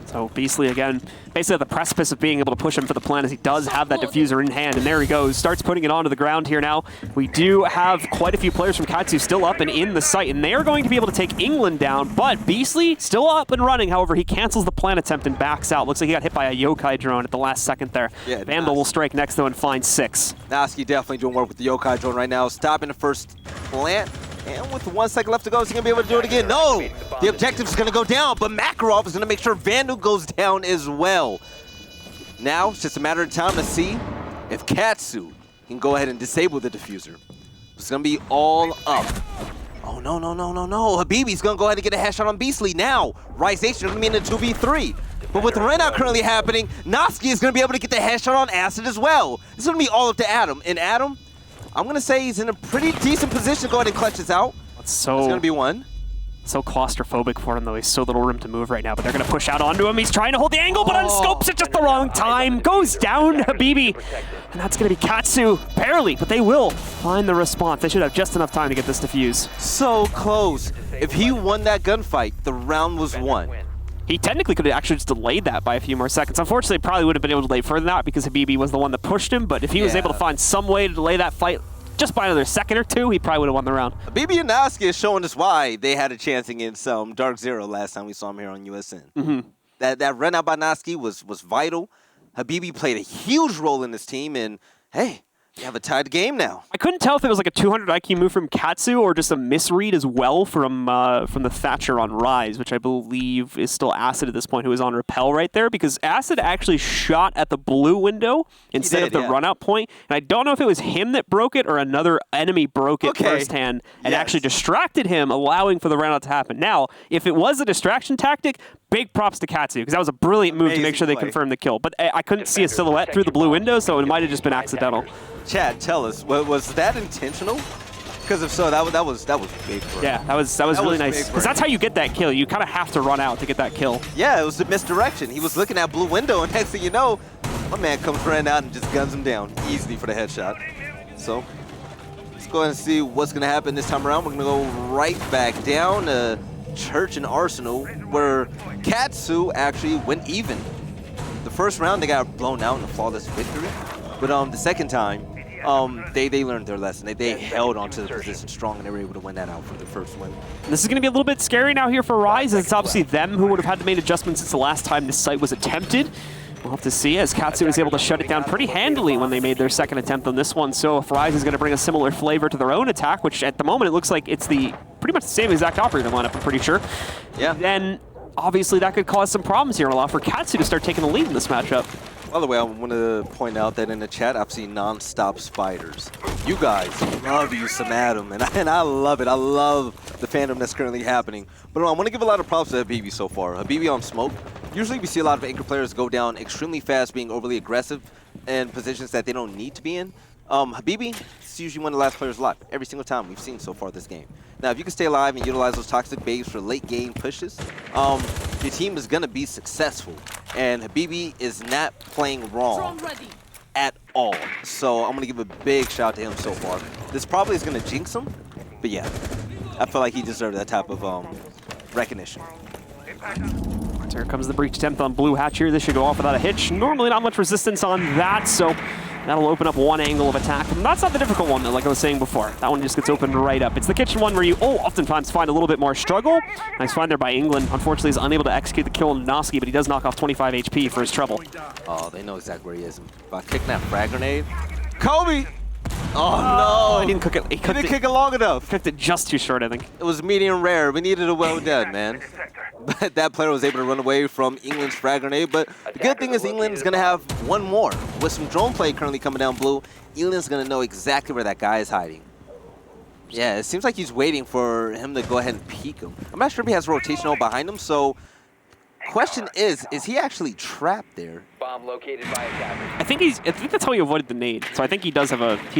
So Beastly, again, basically at the precipice of being able to push him for the plant as he does have that diffuser in hand. And there he goes, starts putting it onto the ground here now. We do have quite a few players from Katsu still up and in the site, and they are going to be able to take England down. But Beastly still up and running. However, he cancels the plant attempt and backs out. Looks like he got hit by a yokai drone at the last second there. Yeah, Vandal will strike next, though, and find 6. Naski definitely doing work with the yokai drone right now, stopping the first plant. And with 1 second left to go, is he going to be able to do it again? No! The objective is going to go down, but Makarov is going to make sure Vandal goes down as well. Now, it's just a matter of time to see if Katsu can go ahead and disable the diffuser. It's going to be all up. Oh, no, no, no, no, no. Habibi's going to go ahead and get a headshot on Beastly. Now, Rise Nation is going to be in a 2v3. But with the run-out currently happening, Noski is going to be able to get the headshot on Acid as well. It's going to be all up to Adam. And Adam, I'm going to say he's in a pretty decent position to go ahead and clutch this out. It's going to be one. So claustrophobic for him, though. He's so little room to move right now, but they're going to push out onto him. He's trying to hold the angle, but unscopes it just the wrong time. Goes down, Habibi. And that's going to be Katsu. Barely, but they will find the response. They should have just enough time to get this defuse. So close. If he won that gunfight, the round was won. He technically could have actually just delayed that by a few more seconds. Unfortunately, probably would have been able to delay further than that because Habibi was the one that pushed him, but if he was able to find some way to delay that fight just by another second or two, he probably would have won the round. Habibi and Naski is showing us why they had a chance against Dark Zero last time we saw him here on USN. That run out by Naski was vital. Habibi played a huge role in this team, and hey, you have a tied game now. I couldn't tell if it was like a 200 IQ move from Katsu or just a misread as well from the Thatcher on Rise, which I believe is still Acid at this point, who is on Repel right there, because Acid actually shot at the blue window instead of the run-out point, and I don't know if it was him that broke it or another enemy broke it firsthand and actually distracted him, allowing for the run-out to happen. Now, if it was a distraction tactic, big props to Katsu, because that was a brilliant move to make sure they confirmed the kill. But I couldn't see a silhouette through the blue window, so it might have just been accidental. Chad, tell us, was that intentional? Because if so, that was big for him. Yeah, that was really nice. Because that's how you get that kill. You kind of have to run out to get that kill. Yeah, it was a misdirection. He was looking at blue window, and next thing you know, my man comes running out and just guns him down easily for the headshot. So let's go ahead and see what's going to happen this time around. We're going to go right back down to Church and Arsenal, where Katsu actually went even. The first round, they got blown out in a flawless victory. But the second time, they learned their lesson. They held onto the position strong, and they were able to win that out for the first win. This is going to be a little bit scary now here for Rise, as it's obviously them who would have had to make adjustments since the last time this site was attempted. We'll have to see, as Katsu was able to shut it down pretty handily when they made their second attempt on this one. So if Rise is going to bring a similar flavor to their own attack, which at the moment it looks like it's the pretty much the same exact operator lineup, I'm pretty sure. Yeah. Then obviously that could cause some problems here and allow for Katsu to start taking the lead in this matchup. By the way, I want to point out that in the chat, I've seen non-stop spiders. You guys love you some Adam, and I love it. I love the fandom that's currently happening. But I want to give a lot of props to Habibi so far. Habibi on smoke. Usually we see a lot of Anchor players go down extremely fast, being overly aggressive in positions that they don't need to be in. Habibi is usually one of the last players alive every single time we've seen so far this game. Now, if you can stay alive and utilize those toxic babes for late game pushes, your team is going to be successful. And Habibi is not playing wrong at all. So I'm going to give a big shout out to him so far. This probably is going to jinx him, but yeah, I feel like he deserved that type of recognition. So here comes the breach attempt on Blue Hatch here. This should go off without a hitch. Normally not much resistance on that, so that'll open up one angle of attack. And that's not the difficult one, though, like I was saying before. That one just gets opened right up. It's the kitchen one where you oftentimes find a little bit more struggle. Nice find there by England. Unfortunately, he's unable to execute the kill on Noski, but he does knock off 25 HP for his trouble. Oh, they know exactly where he is. By kicking that frag grenade. Kobe! Oh, no! He didn't cook it. He didn't kick it long enough. Cooked it just too short, I think. It was medium rare. We needed a well done, man. But that player was able to run away from England's frag grenade. But the good thing is England is going to have one more. With some drone play currently coming down blue, England's going to know exactly where that guy is hiding. Yeah, it seems like he's waiting for him to go ahead and peek him. I'm not sure if he has rotational behind him, so question is he actually trapped there? Bomb located by attackers. I think that's how he avoided the nade. So I think he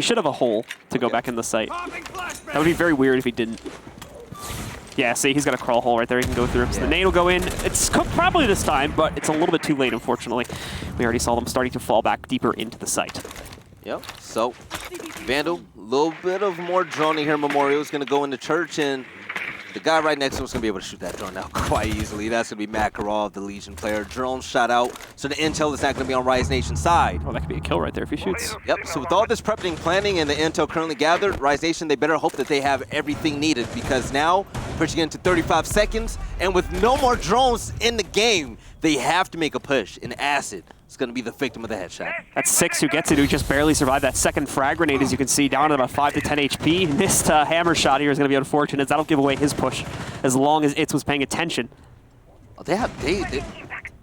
should have a hole to go back in the site. That would be very weird if he didn't. Yeah, see, he's got a crawl hole right there he can go through. So the nade will go in. It's cooked probably this time, but it's a little bit too late, unfortunately. We already saw them starting to fall back deeper into the site. Yep, so Vandal, a little bit of more droning here. Memorial is going to go into church, and the guy right next to him is going to be able to shoot that drone out quite easily. That's going to be Makarov, the Legion player. Drone shot out, so the intel is not going to be on Rise Nation's side. Oh, that could be a kill right there if he shoots. Yep, so with all this prepping and planning and the intel currently gathered, Rise Nation, they better hope that they have everything needed, because now, pushing into 35 seconds, and with no more drones in the game, they have to make a push, and Acid is going to be the victim of the headshot. That's 6 who gets it, who just barely survived that second frag grenade, as you can see, down at about 5 to 10 HP. Missed hammer shot here is going to be unfortunate. That'll give away his push, as long as Itz was paying attention. Oh,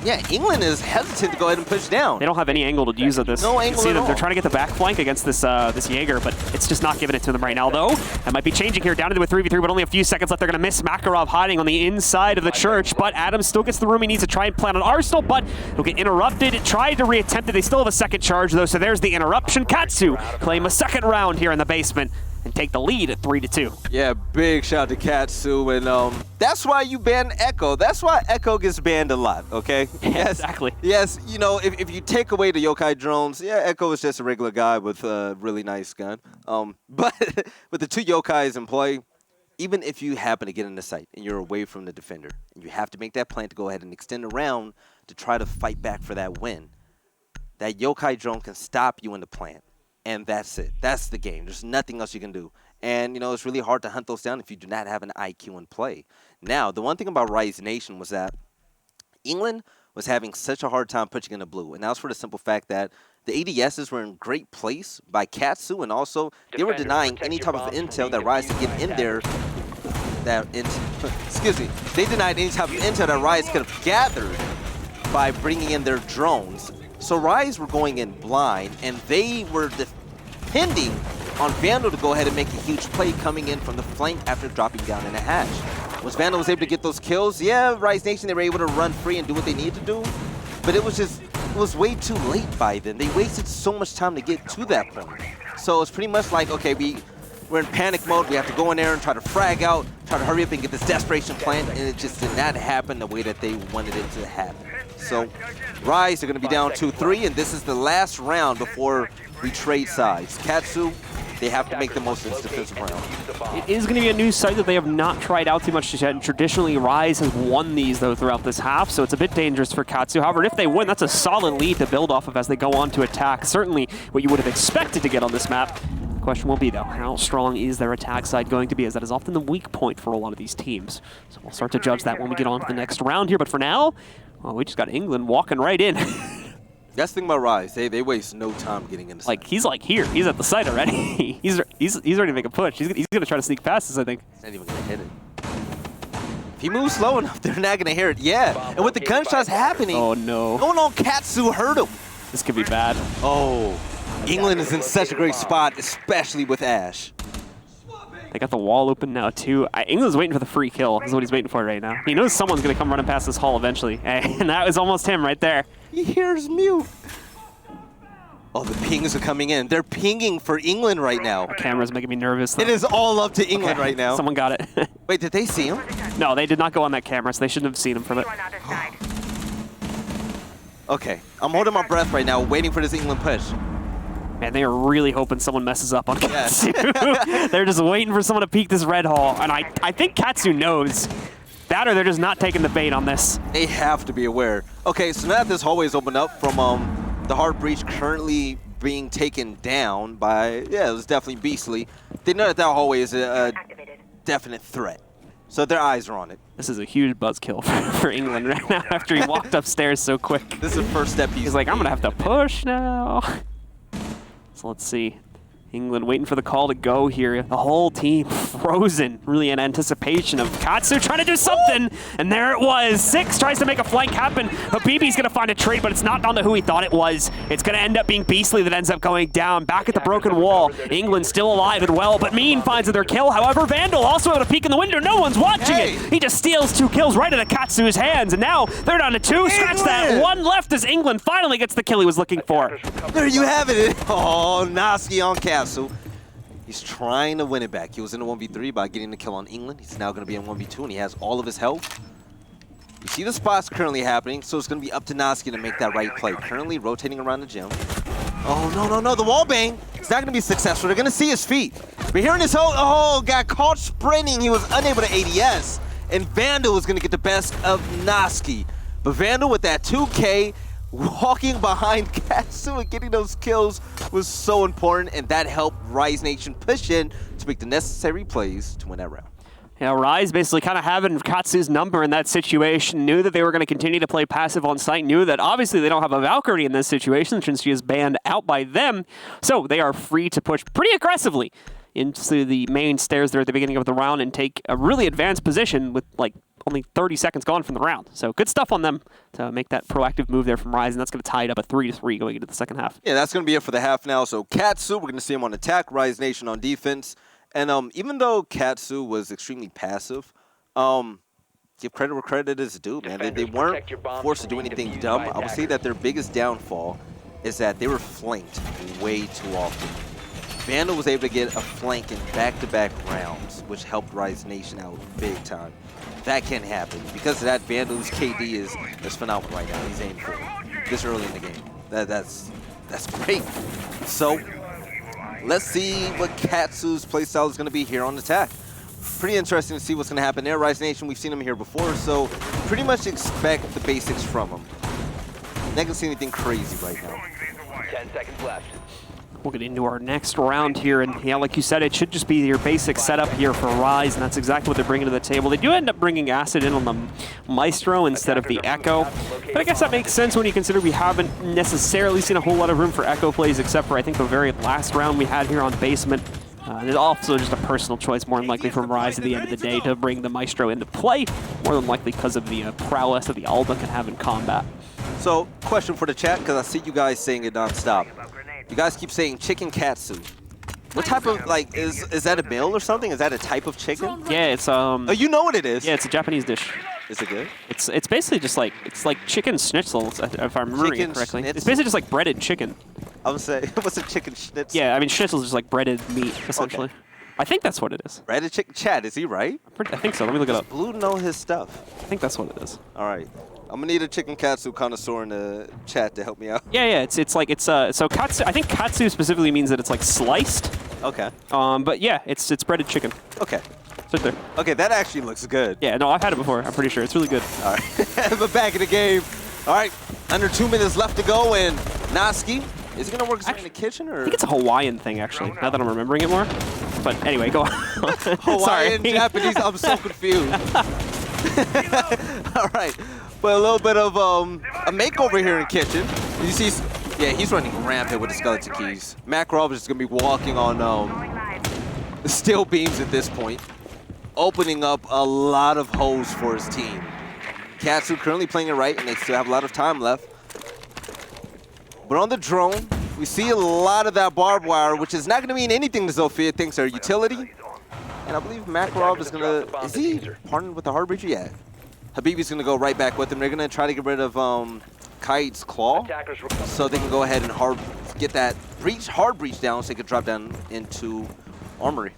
yeah, England is hesitant to go ahead and push down. They don't have any angle to use at this. No you angle can see at them. all. They're trying to get the back flank against this this Jaeger, but it's just not giving it to them right now, though. That might be changing here, down into a 3v3, but only a few seconds left. They're going to miss Makarov hiding on the inside of the church, but Adam still gets the room he needs to try and plant on Arsenal, but he'll get interrupted. Tried to reattempt it. They still have a second charge, though, so there's the interruption. Katsu claim a second round here in the basement and take the lead at 3-2. Yeah, big shout out to Katsu, and that's why you ban Echo. That's why Echo gets banned a lot, okay? Yes, exactly. Yes, you know, if you take away the yokai drones, yeah, Echo is just a regular guy with a really nice gun. But with the two yokais in play, even if you happen to get in the site and you're away from the defender, and you have to make that plan to go ahead and extend around to try to fight back for that win, that yokai drone can stop you in the plant. And that's it. That's the game. There's nothing else you can do. And, you know, it's really hard to hunt those down if you do not have an IQ in play. Now, the one thing about Rise Nation was that England was having such a hard time pushing in the blue. And that was for the simple fact that the ADSs were in great place by Katsu, and also they were denying any type of intel that Rise could get in there. Excuse me. They denied any type of intel that Rise could have gathered by bringing in their drones. So Rise were going in blind, and they were depending on Vandal to go ahead and make a huge play coming in from the flank after dropping down in a hatch. Was Vandal able to get those kills? Yeah, Rise Nation, they were able to run free and do what they needed to do, but it was way too late by then. They wasted so much time to get to that point. So it's pretty much like, okay, we're in panic mode. We have to go in there and try to frag out, try to hurry up and get this desperation plant, and it just did not happen the way that they wanted it to happen. So Rise are going to be down 2-3, and this is the last round before we trade sides. Katsu, they have to make the most of this defensive round. It is going to be a new site that they have not tried out too much yet. And traditionally, Rise has won these, though, throughout this half, so it's a bit dangerous for Katsu. However, if they win, that's a solid lead to build off of as they go on to attack. Certainly what you would have expected to get on this map. The question will be, though, how strong is their attack side going to be, as that is often the weak point for a lot of these teams. So we'll start to judge that when we get on to the next round here. But for now, well, we just got England walking right in. That's the thing about Rise. They waste no time getting in the like, he's like here. He's at the site already. he's ready to make a push. He's going to try to sneak past us, I think. He's not even going to hit it. If he moves slow enough, they're not going to hear it. Yeah, and with the gunshots happening, oh no, going on Katsu hurt him. This could be bad. Oh, England is in such a great spot, especially with Ash. They got the wall open now, too. England's waiting for the free kill. Is what he's waiting for right now. He knows someone's going to come running past this hall eventually. And that was almost him right there. He hears mute. Oh, the pings are coming in. They're pinging for England right now. The camera's making me nervous, though. It is all up to England right now. Someone got it. Wait, did they see him? No, they did not go on that camera, so they shouldn't have seen him from it. Okay, I'm holding my breath right now, waiting for this England push. Man, they are really hoping someone messes up on Katsu. They're just waiting for someone to peek this red hall, and I think Katsu knows. That or they're just not taking the bait on this. They have to be aware. Okay, so now that this hallway is opened up from the hard breach currently being taken down by, yeah, it was definitely Beastly. They know that that hallway is a definite threat. So their eyes are on it. This is a huge buzzkill for England right now after he walked upstairs so quick. This is the first step he's like, I'm going to have to push now. So let's see. England waiting for the call to go here. The whole team frozen, really in anticipation of Katsu trying to do something. And there it was. 6 tries to make a flank happen. Habibi's going to find a trade, but it's not onto who he thought it was. It's going to end up being Beastly that ends up going down. Back at the broken wall. England still alive and well, but Mean finds their kill. However, Vandal also able to peek in the window. No one's watching it. He just steals 2 kills right out of Katsu's hands. And now they're down to 2. Scratch that. 1 left as England finally gets the kill he was looking for. There you have it. Oh, Naski on Katsu. He's trying to win it back. He was in a 1v3 by getting the kill on England. He's now going to be in 1v2, and he has all of his health. You see the spots currently happening, so it's going to be up to Noski to make that right play. Currently rotating around the gym. Oh, no, the wall bang. It's not going to be successful. They're going to see his feet. But hearing his whole got caught sprinting. He was unable to ADS, and Vandal was going to get the best of Noski. But Vandal with that 2K, walking behind Katsu and getting those kills was so important, and that helped Rise Nation push in to make the necessary plays to win that round. Yeah, Rise basically kind of having Katsu's number in that situation, knew that they were going to continue to play passive on site, knew that obviously they don't have a Valkyrie in this situation since she is banned out by them, so they are free to push pretty aggressively into the main stairs there at the beginning of the round and take a really advanced position with like only 30 seconds gone from the round. So good stuff on them to make that proactive move there from Rise, and that's going to tie it up at 3-3 going into the second half. Yeah, that's going to be it for the half now. So Katsu, we're going to see him on attack, Rise Nation on defense. And even though Katsu was extremely passive, give credit where credit is due, man. They weren't forced to do anything dumb. I would say that their biggest downfall is that they were flanked way too often. Vandal was able to get a flank in back-to-back rounds, which helped Rise Nation out big time. That can happen. Because of that, Vandal's KD is phenomenal right now. He's aiming for it this early in the game. That's great. So let's see what Katsu's playstyle is going to be here on attack. Pretty interesting to see what's going to happen there. Rise Nation, we've seen him here before, so pretty much expect the basics from him. Not going to see anything crazy right now. 10 seconds left. We'll get into our next round here, and yeah, like you said, it should just be your basic setup here for Rise, and that's exactly what they're bringing to the table. They do end up bringing Acid in on the Maestro instead of the Echo, but I guess that makes sense when you consider we haven't necessarily seen a whole lot of room for Echo plays, except for I think the very last round we had here on Basement. And it's also just a personal choice, more than likely from Rise at the end of the day, to bring the Maestro into play, more than likely because of the prowess that the Alba can have in combat. So, question for the chat, because I see you guys saying it nonstop. You guys keep saying chicken katsu. What type of, like, is that a meal or something? Is that a type of chicken? Yeah, it's Oh, you know what it is. Yeah, it's a Japanese dish. Is it good? It's basically just like, it's like chicken schnitzel, if I'm remembering it correctly. Schnitzel? It's basically just like breaded chicken. I would say, what's a chicken schnitzel? Yeah, I mean schnitzel is just like breaded meat, essentially. Okay. I think that's what it is. Breaded chicken. Chad, is he right? I think so. Let me look it Does up. Blue know his stuff? I think that's what it is. All right. I'm gonna need a chicken katsu connoisseur in the chat to help me out. Yeah, so katsu. I think katsu specifically means that it's like sliced. Okay. But yeah, it's breaded chicken. Okay. Sit there. Okay, that actually looks good. Yeah, no, I've had it before. I'm pretty sure it's really good. All right. But back in the game. All right. Under 2 minutes left to go, and Noski, is he gonna work in the kitchen or? I think it's a Hawaiian thing, actually. Now that I'm remembering it more. But anyway, go on. Hawaiian, Japanese. I'm so confused. All right. But a little bit of a makeover here in kitchen. You see, yeah, he's running rampant with the skeleton keys. Makarov is just gonna be walking on the steel beams at this point, opening up a lot of holes for his team. Katsu currently playing it right, and they still have a lot of time left. But on the drone, we see a lot of that barbed wire, which is not gonna mean anything to Zofia. Thinks they're utility. And I believe Makarov is gonna, is he partnered with the Hardbreacher? Yeah. Habibi's gonna go right back with him. They're gonna try to get rid of Kaid's claw, so they can go ahead and get that hard breach down, so they can drop down into Armory.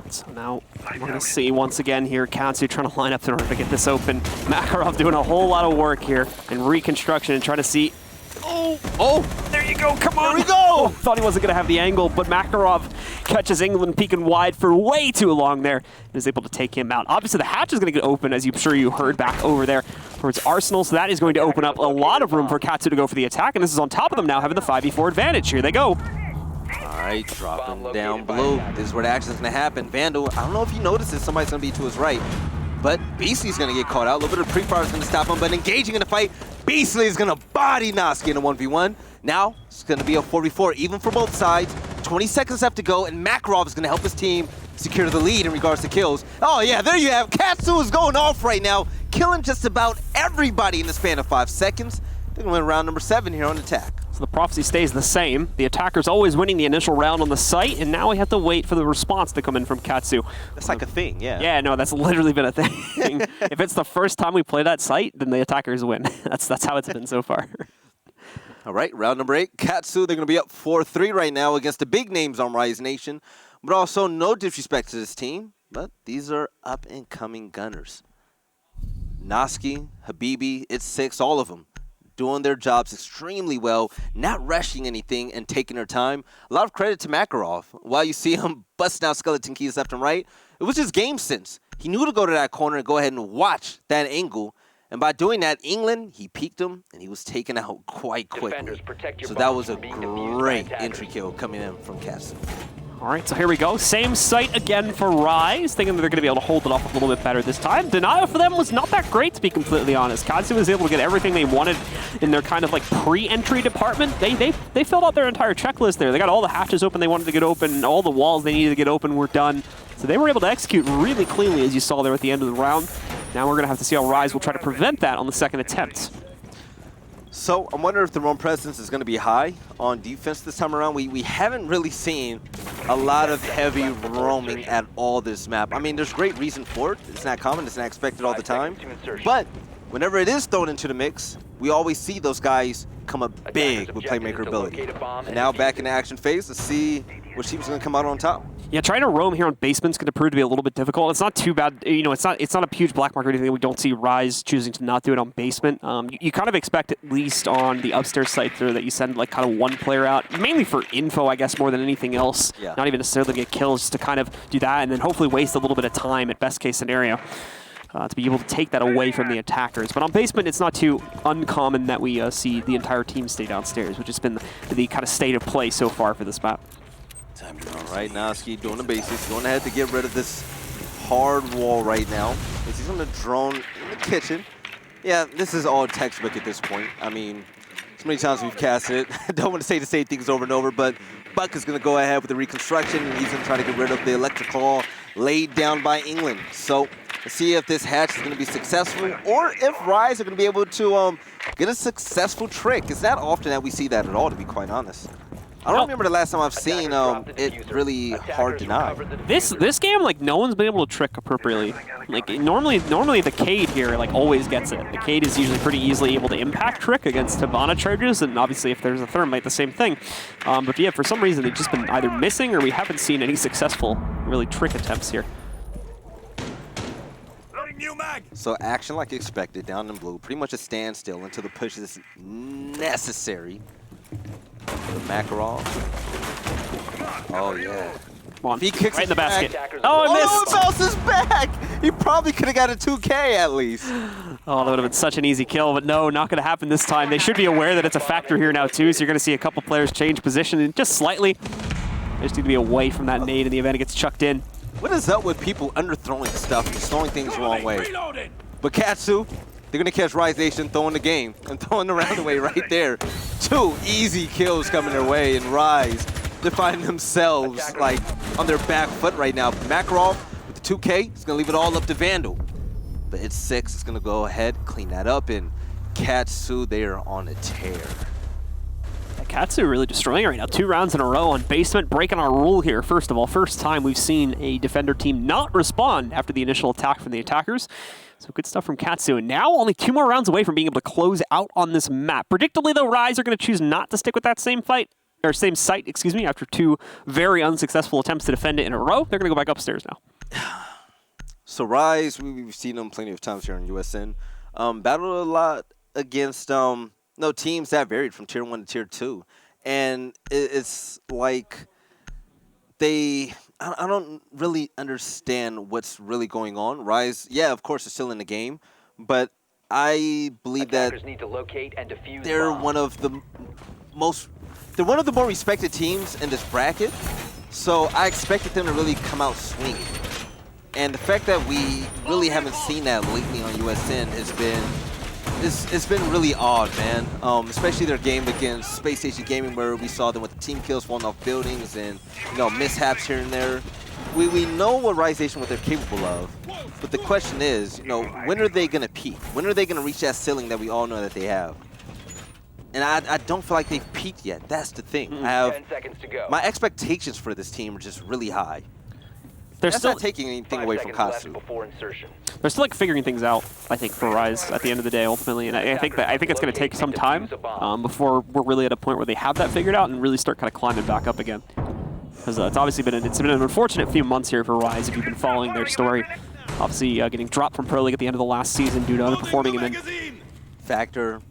So now we're going to see once again here Katsu trying to line up in order to get this open. Makarov doing a whole lot of work here in reconstruction and trying to see. Oh, there you go. Come on. There we go. Thought he wasn't going to have the angle, but Makarov catches England peeking wide for way too long there and is able to take him out. Obviously, the hatch is going to get open, as I'm sure you heard back over there towards Arsenal, so that is going to open up a lot of room for Katsu to go for the attack, and this is on top of them now having the 5v4 advantage. Here they go. All right, dropping down blue. This is where the action is going to happen. Vandal, I don't know if you noticed this, somebody's going to be to his right, but Beastly's going to get caught out. A little bit of pre-fire is going to stop him, but engaging in the fight, Beastly is going to body Noski in a 1v1. Now, it's going to be a 4v4, even for both sides. 20 seconds left to go, and Makarov is going to help his team secure the lead in regards to kills. Oh yeah, there you have Katsu is going off right now, killing just about everybody in the span of 5 seconds. They're going to win round number 7 here on attack. So the prophecy stays the same. The attacker's always winning the initial round on the site, and now we have to wait for the response to come in from Katsu. That's like a thing, yeah. Yeah, no, that's literally been a thing. If it's the first time we play that site, then the attackers win. That's how it's been so far. All right, round number 8. Katsu, they're going to be up 4-3 right now against the big names on Rise Nation. But also, no disrespect to this team, but these are up-and-coming gunners. Noski, Habibi, It's 6, all of them doing their jobs extremely well, not rushing anything and taking their time. A lot of credit to Makarov. While you see him busting out skeleton keys left and right, it was just game sense. He knew to go to that corner and go ahead and watch that angle. And by doing that, England, he peeked him, and he was taken out quite quickly. So that was a great entry kill coming in from Katsu. All right, so here we go. Same site again for Rise, thinking that they're going to be able to hold it off a little bit better this time. Denial for them was not that great, to be completely honest. Katsu was able to get everything they wanted in their kind of like pre-entry department. They filled out their entire checklist there. They got all the hatches open they wanted to get open, all the walls they needed to get open were done. So they were able to execute really cleanly, as you saw there at the end of the round. Now we're going to have to see how Rise will try to prevent that on the second attempt. So I'm wondering if the roam presence is going to be high on defense this time around. We haven't really seen a lot of heavy roaming at all this map. I mean, there's great reason for it. It's not common. It's not expected all the time. But whenever it is thrown into the mix, we always see those guys come up big with playmaker ability. And now back in the action phase, let's see which team's going to come out on top. Yeah, trying to roam here on basement's going to prove to be a little bit difficult. It's not too bad. You know, it's not a huge black mark or anything. We don't see Rise choosing to not do it on basement. You kind of expect, at least on the upstairs site there, that you send like kind of one player out, mainly for info, I guess, more than anything else. Yeah. Not even necessarily to get kills, just to kind of do that and then hopefully waste a little bit of time at best case scenario. To be able to take that away from the attackers. But on basement, it's not too uncommon that we see the entire team stay downstairs, which has been the kind of state of play so far for this map. All right, Noski doing the basics, going ahead to get rid of this hard wall right now. He's going to drone in the kitchen. Yeah, this is all textbook at this point. I mean, so many times we've casted it. Don't want to say the same things over and over, but Buck is going to go ahead with the reconstruction, and he's going to try to get rid of the electrical laid down by England. So let's see if this hatch is going to be successful, or if Rise are going to be able to get a successful trick. It's not often that we see that at all, to be quite honest. I don't remember the last time I've seen it really hard deny. This game, like, no one's been able to trick appropriately. Like, normally the Cade here, like, always gets it. The Cade is usually pretty easily able to impact trick against Hibana charges, and obviously if there's a Thermite, the same thing. But yeah, for some reason, they've just been either missing or we haven't seen any successful, really, trick attempts here. So action like expected down in blue. Pretty much a standstill until the push is necessary. The Makarov. Oh, yeah. Come on, he kicks right in the basket. Oh, it bounces back! He probably could have got a 2K at least. Oh, that would have been such an easy kill, but no, not going to happen this time. They should be aware that it's a factor here now, too, so you're going to see a couple players change position and just slightly. They just need to be away from that nade in the event it gets chucked in. What is up with people underthrowing stuff and just throwing things the wrong way? But Katsu, they're going to catch Rise Nation throwing the game and throwing the round away right there. 2 easy kills coming their way, and Rise, they find themselves like on their back foot right now. Makarov with the 2K is going to leave it all up to Vandal. But It's 6 is going to go ahead, clean that up, and Katsu, they are on a tear. Katsu really destroying right now. 2 rounds in a row on basement, breaking our rule here. First of all, first time we've seen a defender team not respond after the initial attack from the attackers. So good stuff from Katsu. And now only 2 more rounds away from being able to close out on this map. Predictably, though, Rise are going to choose not to stick with that same site, excuse me, after 2 very unsuccessful attempts to defend it in a row. They're going to go back upstairs now. So Rise, we've seen them plenty of times here in USN. Battled a lot against teams that varied from tier 1 to tier 2. And it's like I don't really understand what's really going on. Rise, yeah, of course, is still in the game, but I believe that need to locate and defuse they're one of the more respected teams in this bracket. So I expected them to really come out swinging. And the fact that we really haven't seen that lately on USN has been it's been really odd, man. Especially their game against Space Station Gaming, where we saw them with the team kills falling off buildings and mishaps here and there. We know what Rise Nation, what they're capable of, but the question is, when are they gonna peak? When are they gonna reach that ceiling that we all know that they have? And I don't feel like they've peaked yet. That's the thing. I have 10 seconds to go. My expectations for this team are just really high. They're That's still not taking anything away from Katsu. They're still like figuring things out, I think, for Rise at the end of the day, ultimately, and I think it's going to take some time before we're really at a point where they have that figured out and really start kind of climbing back up again. Because it's obviously been an unfortunate few months here for Rise if you've been following their story. Obviously, getting dropped from Pro League at the end of the last season due to underperforming, and then Factor,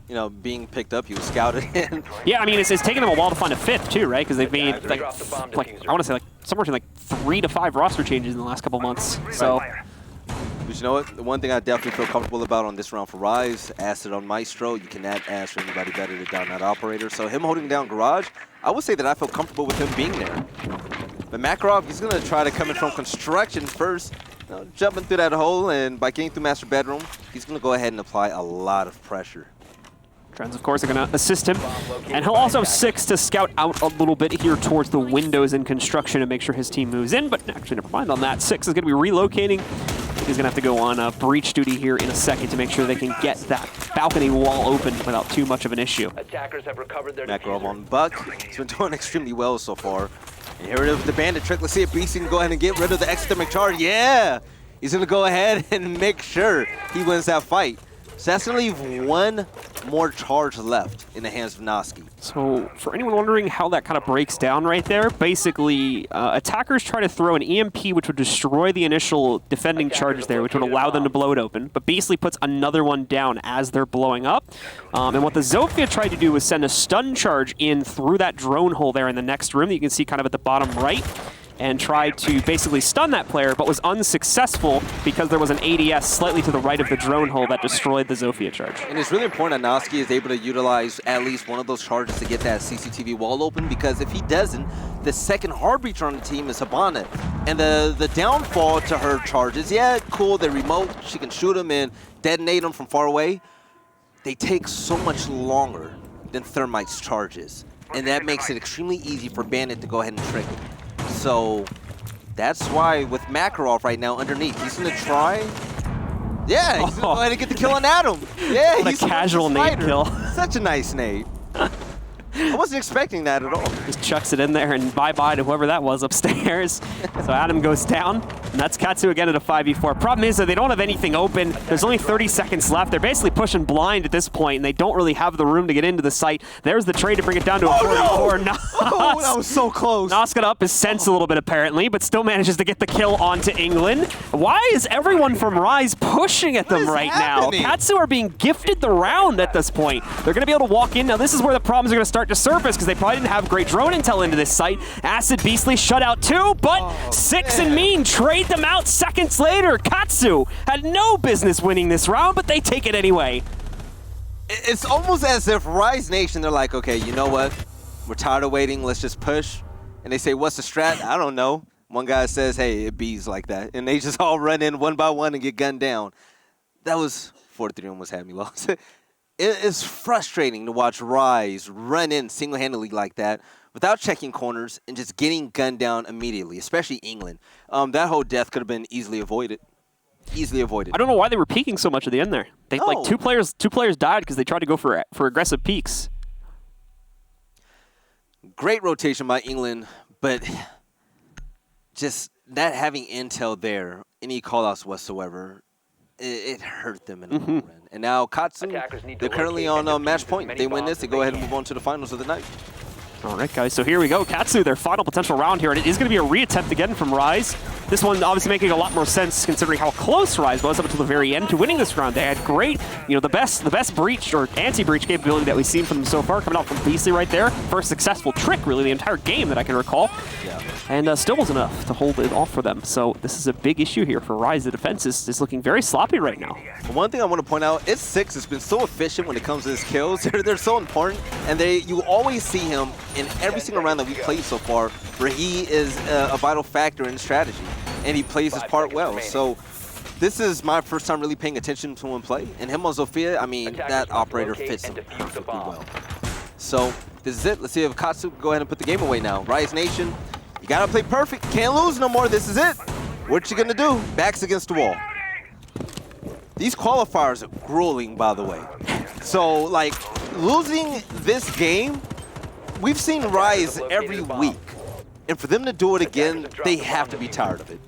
you know, being picked up, he was scouted in. Yeah, I mean, it's taken them a while to find a fifth too, right? Because they've made like I want to say like somewhere between like 3 to 5 roster changes in the last couple months. So. But you know what? The one thing I definitely feel comfortable about on this round for Rise, Acid on Maestro, you cannot ask for anybody better to down that operator. So him holding down Garage, I would say that I feel comfortable with him being there. But Makarov, he's going to try to come in from construction first, you know, jumping through that hole, and by getting through Master Bedroom, he's going to go ahead and apply a lot of pressure. Trends, of course, are going to assist him. And he'll also have 6 to scout out a little bit here towards the windows in construction to make sure his team moves in. But actually, never mind on that. 6 is going to be relocating. He's going to have to go on breach duty here in a second to make sure they can get that balcony wall open without too much of an issue. Attackers have recovered their Makarov on Buck. He's been doing extremely well so far. And here it is with the bandit trick. Let's see if Beast can go ahead and get rid of the exothermic charge. Yeah! He's going to go ahead and make sure he wins that fight. So that's going to leave 1 more charge left in the hands of Noski. So for anyone wondering how that kind of breaks down right there, basically attackers try to throw an EMP which would destroy the initial defending charges there, which would allow them to blow it open, but Beastly puts another one down as they're blowing up. And what the Zofia tried to do was send a stun charge in through that drone hole there in the next room that you can see kind of at the bottom right, and tried to basically stun that player, but was unsuccessful because there was an ADS slightly to the right of the drone hole that destroyed the Zofia charge. And it's really important that Noski is able to utilize at least one of those charges to get that CCTV wall open, because if he doesn't, the second hard breacher on the team is Habana. And the downfall to her charges, yeah, cool, they're remote, she can shoot them and detonate them from far away. They take so much longer than Thermite's charges, and that makes it extremely easy for Bandit to go ahead and trigger. So that's why with Makarov right now underneath, he's going to try. Yeah, he's going to go ahead and get the kill on Adam. Yeah, what he's a casual nade kill. Such a nice nade. I wasn't expecting that at all. Just chucks it in there and bye-bye to whoever that was upstairs. So Adam goes down, and that's Katsu again at a 5v4. Problem is that they don't have anything open. There's only 30 seconds left. They're basically pushing blind at this point, and they don't really have the room to get into the site. There's the trade to bring it down to a 44. No! Oh, that was so close. Nos got up his sense a little bit apparently, but still manages to get the kill onto England. Why is everyone from Rise pushing at them right now? Katsu are being gifted the round at this point. They're going to be able to walk in. Now this is where the problems are going to start to surface because they probably didn't have great drone intel into this site. Acid Beastly shut out 2, but 6 and Mean trade them out seconds later. Katsu had no business winning this round, but they take it anyway. It's almost as if Rise Nation, they're like, okay, you know what? We're tired of waiting, let's just push. And they say, what's the strat? I don't know. One guy says, hey, it bees like that. And they just all run in one by one and get gunned down. That was 43 almost had me lost. It's frustrating to watch Rise run in single-handedly like that without checking corners and just getting gunned down immediately, especially England. That whole death could have been easily avoided. Easily avoided. I don't know why they were peeking so much at the end there. They like two players died because they tried to go for aggressive peaks. Great rotation by England, but just not having intel there, any callouts whatsoever, it hurt them in the long run. And now Katsu, they're currently on match point. They win this, they go ahead and move on to the finals of the night. All right, guys, so here we go. Katsu, their final potential round here, and it is going to be a reattempt again from Rise. This one obviously making a lot more sense considering how close Rise was up until the very end to winning this round. They had great, the best breach or anti-breach capability that we've seen from them so far, coming out from Beastly right there. First successful trick, really, the entire game that I can recall. Yeah. And still was enough to hold it off for them. So this is a big issue here for Rise. The defense is looking very sloppy right now. One thing I want to point out, it's 6 has been so efficient when it comes to his kills. They're so important, and you always see him in every single round that we've played so far where he is a vital factor in strategy, and he plays his part well. So this is my first time really paying attention to him play, and him on Zofia, I mean, that operator fits him perfectly well. So this is it. Let's see if Katsu can go ahead and put the game away now. Rise Nation, you gotta play perfect. Can't lose no more. This is it. What you gonna do? Backs against the wall. These qualifiers are grueling, by the way. So, like, losing this game, we've seen Rise every week And for them to do it again, they have to be tired of it.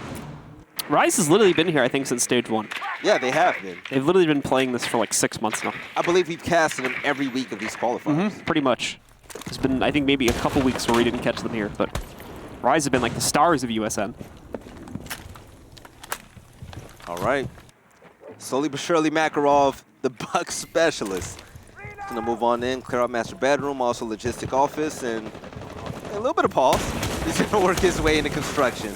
Rise has literally been here, I think, since stage 1. Yeah, they have been. They've literally been playing this for like 6 months now. I believe we've casted them every week of these qualifiers. Pretty much. There's been, I think, maybe a couple weeks where we didn't catch them here, but Rise have been like the stars of USN. All right. Slowly but surely, Makarov, the Buck specialist, is going to move on in, clear out master bedroom, also logistic office, and a little bit of pause. He's going to work his way into construction.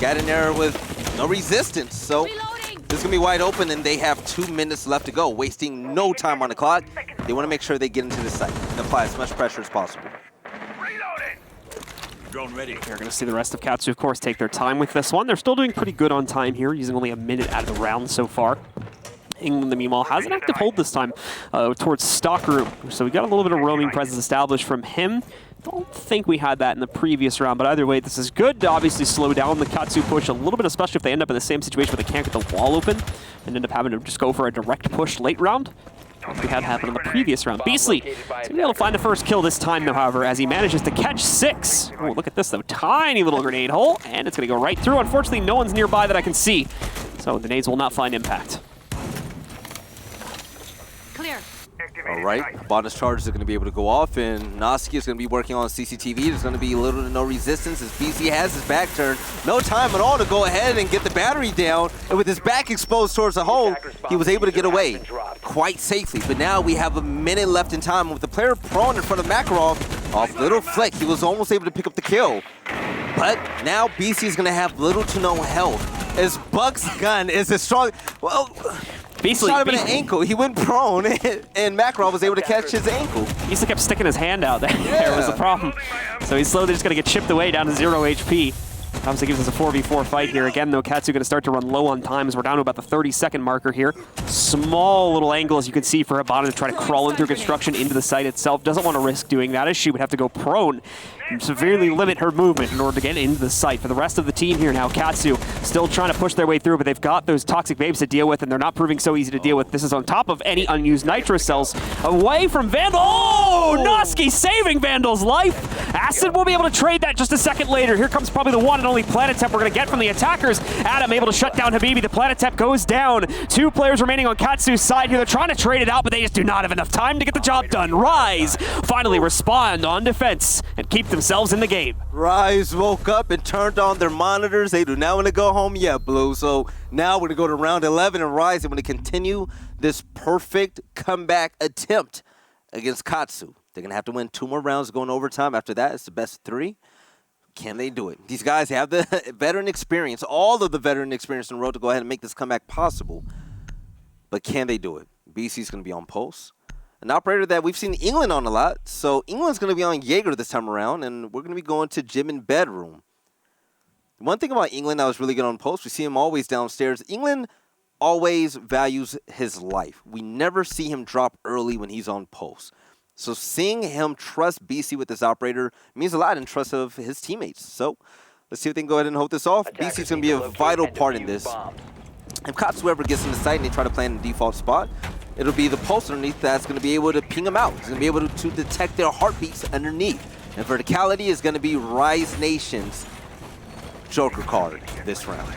Got in there with no resistance, so this is going to be wide open, and they have 2 minutes left to go, wasting no time on the clock. They want to make sure they get into the site and apply as much pressure as possible. Drone ready. You're going to see the rest of Katsu, of course, take their time with this one. They're still doing pretty good on time here, using only a minute out of the round so far. England, meanwhile, has an active hold this time towards Stockroom. So we got a little bit of roaming presence established from him. Don't think we had that in the previous round, but either way, this is good to obviously slow down the Katsu push a little bit, especially if they end up in the same situation where they can't get the wall open and end up having to just go for a direct push late round. We had happened in the previous round. Beastly is going to be able to find the first kill this time, though, however, as he manages to catch 6. Oh, look at this, though. Tiny little grenade hole, and it's going to go right through. Unfortunately, no one's nearby that I can see, so the nades will not find impact. Clear. All right, bonus charges are going to be able to go off, and Noski is going to be working on CCTV. There's going to be little to no resistance as BC has his back turned. No time at all to go ahead and get the battery down, and with his back exposed towards the hole, he was able to get away quite safely. But now we have a minute left in time with the player prone in front of Makarov. Off little flick, he was almost able to pick up the kill. But now BC is going to have little to no health, as Buck's gun is as strong. Well, Beastly shot him in the ankle. He went prone, and Makarov was able to catch his ankle. Beastly kept sticking his hand out there. There was the problem. So he's slowly just going to get chipped away down to 0 HP. Obviously gives us a 4v4 fight here. Again, though, Katsu going to start to run low on time as we're down to about the 30-second marker here. Small little angle, as you can see, for Habana to try to crawl in through construction into the site itself. Doesn't want to risk doing that, as she would have to go prone and severely limit her movement in order to get into the site. For the rest of the team here now, Katsu still trying to push their way through, but they've got those toxic babes to deal with, and they're not proving so easy to deal with. This is on top of any unused nitro cells. Away from Vandal. Oh! Noski saving Vandal's life. Acid will be able to trade that just a second later. Here comes probably the one and only Planetep we're going to get from the attackers. Adam able to shut down Habibi. The Planetep goes down. 2 players remaining on Katsu's side here. They're trying to trade it out, but they just do not have enough time to get the job done. Rise finally respond on defense and keep themselves in the game. Rise woke up and turned on their monitors. They do not want to go home yet, Blue. So now we're going to go to round 11, and Rise is going to continue this perfect comeback attempt against Katsu. They're going to have to win 2 more rounds going overtime. After that, it's the best of 3. Can they do it? These guys have the veteran experience, all of the veteran experience in the road to go ahead and make this comeback possible. But can they do it? BC's going to be on Pulse, an operator that we've seen England on a lot. So England's going to be on Jaeger this time around, and we're going to be going to Gym and Bedroom. One thing about England that was really good on Pulse, we see him always downstairs. England always values his life. We never see him drop early when he's on Pulse. So seeing him trust BC with this operator means a lot in trust of his teammates. So let's see if they can go ahead and hold this off. BC's going to be a vital part in this. If Katsu ever gets in the site and they try to plan a default spot, it'll be the Pulse underneath that's going to be able to ping them out. He's going to be able to detect their heartbeats underneath. And verticality is going to be Rise Nation's Joker card this round.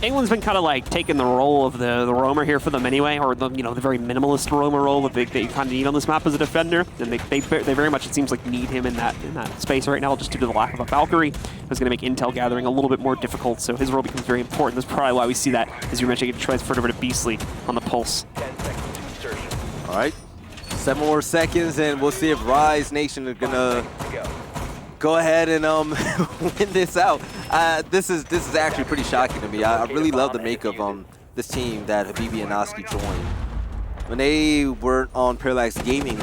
England's been kind of like taking the role of the roamer here for them anyway, or the the very minimalist roamer role that they kind of need on this map as a defender, and they very much, it seems like, need him in that space right now, just due to the lack of a Valkyrie. It's going to make intel gathering a little bit more difficult, so his role becomes very important. That's probably why we see that, as you mentioned, get transferred over to Beastly on the Pulse. 10 seconds to insertion. All right, 7 more seconds, and we'll see if Rise Nation are going to go ahead and win this out. This is actually pretty shocking to me. I really love the make of this team that Habibi and Noski joined. When they weren't on Parallax Gaming,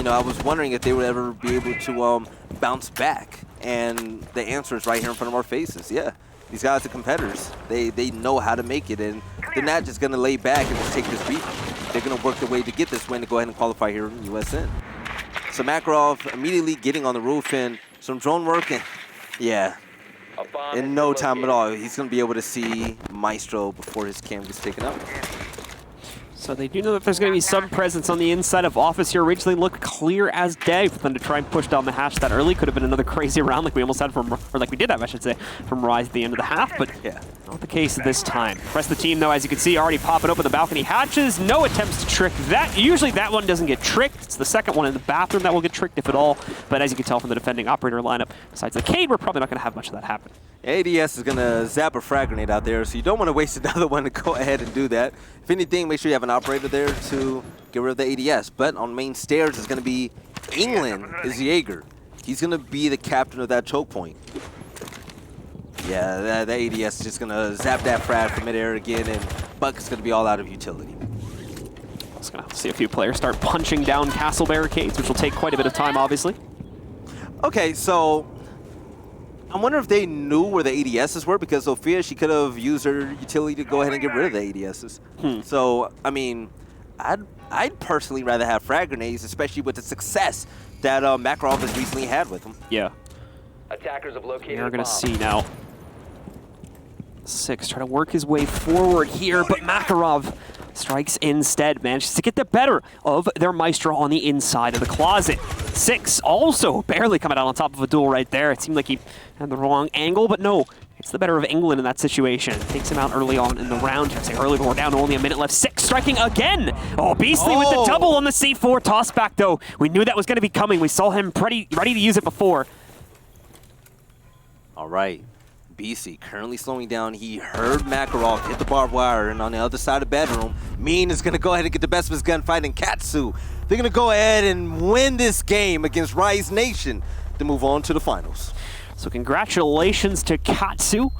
I was wondering if they would ever be able to bounce back. And the answer is right here in front of our faces. Yeah, these guys are competitors. They know how to make it, and they're not just going to lay back and just take this beat. They're going to work their way to get this win to go ahead and qualify here in USN. So Makarov immediately getting on the roof and some drone work, and yeah, in no time at all, he's going to be able to see Maestro before his cam gets taken up. So they do know that there's going to be some presence on the inside of Office here. Originally looked clear as day for them to try and push down the hatch that early. Could have been another crazy round like we almost had from, or like we did have, I should say, from Rise at the end of the half, but Yeah. not the case this time. The rest of the team, though, as you can see, already popping open the balcony hatches. No attempts to trick that. Usually that one doesn't get tricked. It's the second one in the bathroom that will get tricked, if at all. But as you can tell from the defending operator lineup, besides the Cade, we're probably not going to have much of that happen. ADS is going to zap a frag grenade out there, so you don't want to waste another one to go ahead and do that. If anything, make sure you have an operator there to get rid of the ADS. But on main stairs is going to be England, is Jaeger. He's going to be the captain of that choke point. Yeah, the ADS is just going to zap that frag from midair again, and Buck is going to be all out of utility. Just going to see a few players start punching down castle barricades, which will take quite a bit of time, obviously. Okay, so I wonder if they knew where the ADSs were, because Sophia, she could have used her utility to go ahead and get rid of the ADSs. So, I mean, I'd personally rather have frag grenades, especially with the success that Makarov has recently had with them. Yeah. Attackers have located We're a going to bomb. see now. 6 trying to work his way forward here, but Makarov strikes instead, manages to get the better of their Maestro on the inside of the closet. 6 also barely coming out on top of a duel right there. It seemed like he had the wrong angle, but no, it's the better of England in that situation. Takes him out early on in the round. I say early, but we're down to only a minute left. 6 striking again. Oh, Beastly with the double on the C4 toss back, though. We knew that was going to be coming. We saw him ready to use it before. All right. BC currently slowing down. He heard Makarov hit the barbed wire, and on the other side of the bedroom, Mean is going to go ahead and get the best of his gunfight in Katsu. They're going to go ahead and win this game against Rise Nation to move on to the finals. So congratulations to Katsu.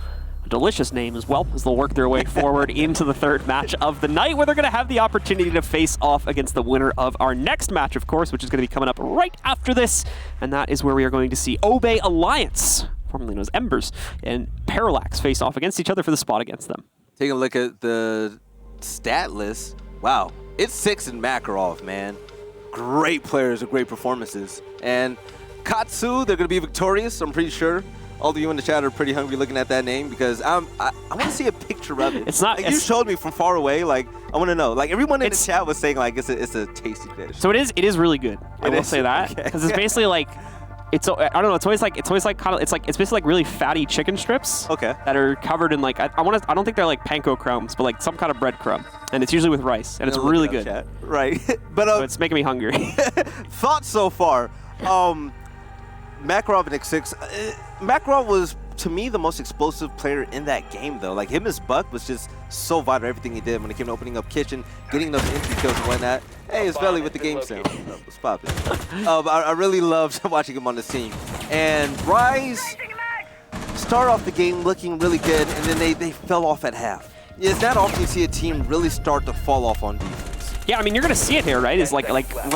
A delicious name as well, as they'll work their way forward into the third match of the night, where they're going to have the opportunity to face off against the winner of our next match, of course, which is going to be coming up right after this. And that is where we are going to see Obey Alliance, formerly known as Embers, and Parallax face off against each other for the spot against them. Taking a look at the stat list. Wow, it's 6 in Makarov, man. Great players with great performances. And Katsu, they're going to be victorious, I'm pretty sure. All of you in the chat are pretty hungry looking at that name, because I want to see a picture of it. It's not. Like, you showed me from far away. Like, I want to know. Like, everyone in the chat was saying like it's a tasty dish. So it is really good. I will say that, because it's basically like, I don't know. It's always like kind of, it's basically like really fatty chicken strips. Okay. That are covered in like, I don't think they're like panko crumbs, but like some kind of breadcrumb, and it's usually with rice, and it's really good. Chat. Right. But So it's making me hungry. thoughts so far. Makarov and X6. Makarov was, to me, the most explosive player in that game, though. Like, him as Buck was just so vital, everything he did when it came to opening up kitchen, getting those entry kills and whatnot. Hey, it's Belly with the game sound. What's poppin'? I really loved watching him on the team. And Rise start off the game looking really good, and then they fell off at half. It's not often you see a team really start to fall off on defense. Yeah, I mean, you're going to see it here, right? Is like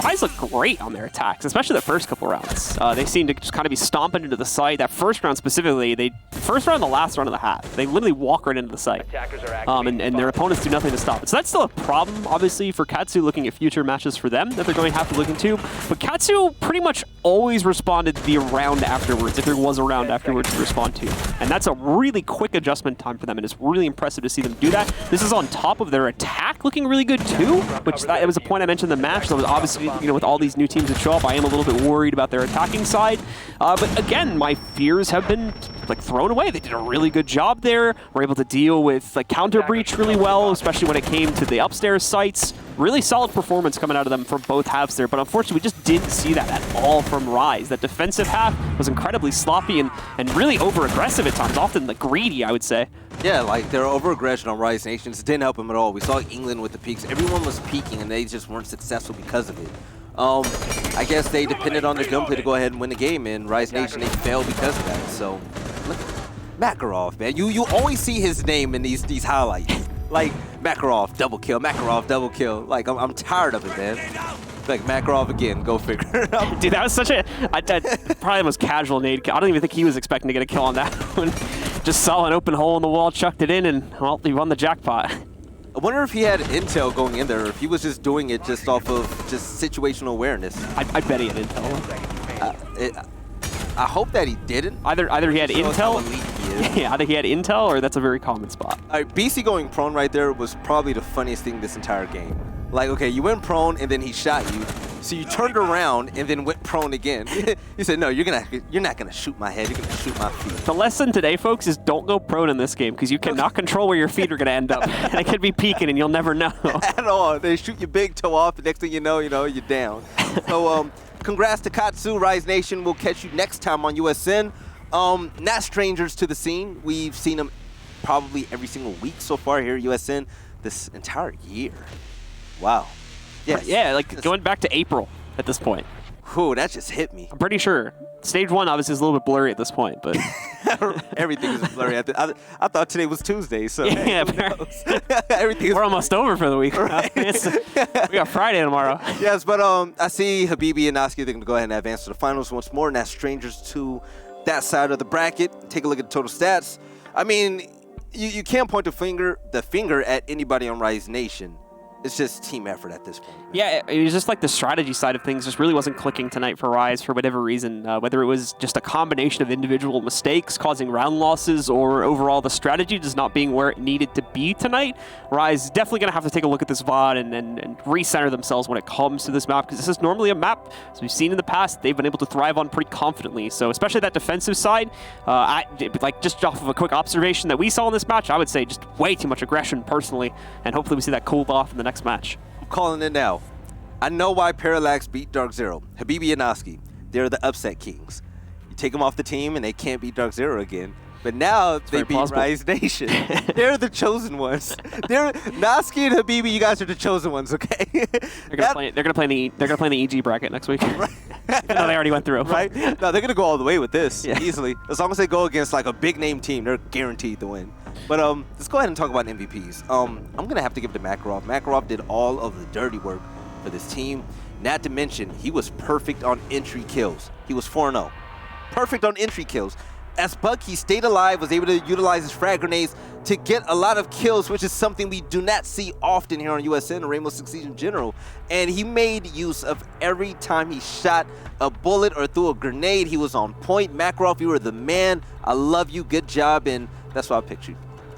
Rise look great on their attacks, especially the first couple rounds. They seem to just kind of be stomping into the site. That first round specifically, first round and the last round of the half, they literally walk right into the site. Attackers are activating And their opponents do nothing to stop it. So that's still a problem, obviously, for Katsu looking at future matches for them that they're going to have to look into. But Katsu pretty much always responded the round afterwards, if there was a round afterwards to respond to. And that's a really quick adjustment time for them, and it's really impressive to see them do that. This is on top of their attack looking really good too, which that was a point I mentioned in the match. So obviously, with all these new teams that show up, I am a little bit worried about their attacking side. But again, my fears have been like thrown away. They did a really good job there. Were able to deal with like counter breach really well, especially when it came to the upstairs sites. Really solid performance coming out of them from both halves there, but unfortunately we just didn't see that at all from Rise. That defensive half was incredibly sloppy and really over-aggressive at times, often like greedy, I would say. Yeah, like their over-aggression on Rise Nations didn't help them at all. We saw England with the peaks. Everyone was peaking, and they just weren't successful because of it. I guess they depended on their gunplay to go ahead and win the game, and Rise Nation, they failed because of that. So, look, Makarov, man. You always see his name in these highlights. Like, Makarov, double kill, Makarov, double kill. Like, I'm tired of it, man. Like, Makarov again, go figure. Dude, that was such probably the most casual nade kill. I don't even think he was expecting to get a kill on that one. Just saw an open hole in the wall, chucked it in, and, well, he won the jackpot. I wonder if he had intel going in there, or if he was just doing it just off of just situational awareness. I bet he had intel. I hope that he didn't. Either he had intel. He is. Yeah, either he had intel, or that's a very common spot. All right, BC going prone right there was probably the funniest thing this entire game. Like, okay, you went prone and then he shot you. So you turned around and then went prone again. He said, no, you're not gonna shoot my head, you're gonna shoot my feet. The lesson today, folks, is don't go prone in this game because you cannot control where your feet are gonna end up. They could be peeking and you'll never know. At all. They shoot your big toe off, the next thing you know, you're down. So congrats to Katsu, Rise Nation. We'll catch you next time on USN. Not strangers to the scene. We've seen them probably every single week so far here at USN this entire year. Wow. Yes. Yeah, like going back to April at this point. Whew, that just hit me. I'm pretty sure. Stage 1 obviously is a little bit blurry at this point, but Everything is blurry. I thought today was Tuesday, so yeah, everything is we're almost over for the week. Right. We got Friday tomorrow. Yes, but I see Habibi and Noski, they're going to go ahead and advance to the finals once more, and that's strangers to that side of the bracket. Take a look at the total stats. I mean, you can't point the finger at anybody on Rise Nation. It's just team effort at this point. Yeah, it was just like the strategy side of things just really wasn't clicking tonight for Rise for whatever reason, whether it was just a combination of individual mistakes causing round losses or overall the strategy just not being where it needed to be tonight. Rise is definitely going to have to take a look at this VOD and recenter themselves when it comes to this map because this is normally a map, as we've seen in the past, they've been able to thrive on pretty confidently. So especially that defensive side, like just off of a quick observation that we saw in this match, I would say just way too much aggression personally, and hopefully we see that cooled off in the next match. I'm calling it now. I know why Parallax beat Dark Zero. Habibi and Noski, they're the upset kings. You take them off the team and they can't beat Dark Zero again. But now they beat plausible. Rise Nation. They're the chosen ones. Noski and Habibi, you guys are the chosen ones, okay? They're gonna play in the EG bracket next week. Right. No, they already went through. Right? No, they're gonna go all the way with this easily. Yeah. As long as they go against like a big name team, they're guaranteed to win. But let's go ahead and talk about MVPs. I'm gonna have to give it to Makarov. Makarov did all of the dirty work for this team. Not to mention, he was perfect on entry kills. He was 4-0. Perfect on entry kills. As Buck, he stayed alive, was able to utilize his frag grenades to get a lot of kills, which is something we do not see often here on USN and Rainbow Six Siege in general. And he made use of every time he shot a bullet or threw a grenade. He was on point. Makarov, you were the man. I love you. Good job. And that's why I picked you.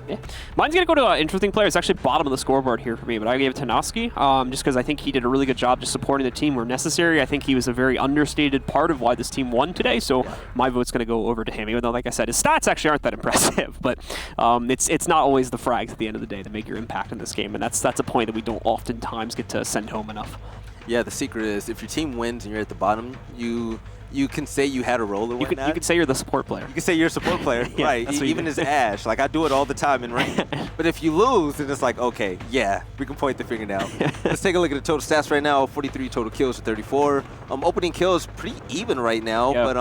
Yeah. Mine's going to go to an interesting player. It's actually bottom of the scoreboard here for me, but I gave it to Noski just because I think he did a really good job just supporting the team where necessary. I think he was a very understated part of why this team won today, so my vote's going to go over to him, even though, like I said, his stats actually aren't that impressive, but it's not always the frags at the end of the day that make your impact in this game, and that's a point that we don't oftentimes get to send home enough. Yeah, the secret is if your team wins and you're at the bottom, you can say you had a role or whatnot. You could say you're the support player. You can say you're a support player, Yeah, right? Even as Ash, like I do it all the time in rain. But if you lose, then it's like, okay, yeah, we can point the finger now. Let's take a look at the total stats right now. 43 total kills to 34. Opening kills pretty even right now, but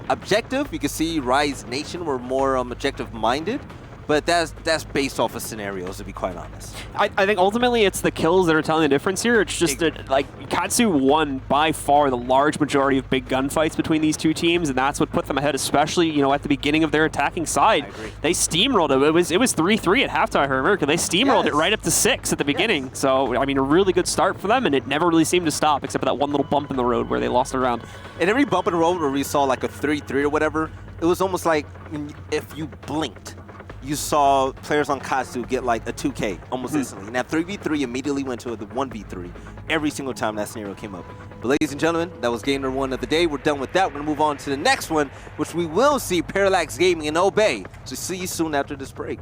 objective, you can see Rise Nation were more objective minded. But that's based off of scenarios, to be quite honest. I think ultimately it's the kills that are telling the difference here. It's just that, like, Katsu won by far the large majority of big gunfights between these two teams, and that's what put them ahead, especially, you know, at the beginning of their attacking side. I agree. They steamrolled it. It was 3-3 at halftime, I remember. They steamrolled it right up to 6 at the beginning. So, I mean, a really good start for them, and it never really seemed to stop, except for that one little bump in the road where they lost a round. And every bump in the road where we saw, like, a 3-3 or whatever, it was almost like if you blinked, you saw players on Katsu get like a 2K almost instantly. Now 3v3 immediately went to the 1v3 every single time that scenario came up. But ladies and gentlemen, that was game number 1 of the day. We're done with that. We're going to move on to the next one, which we will see Parallax Gaming and Obey. So see you soon after this break.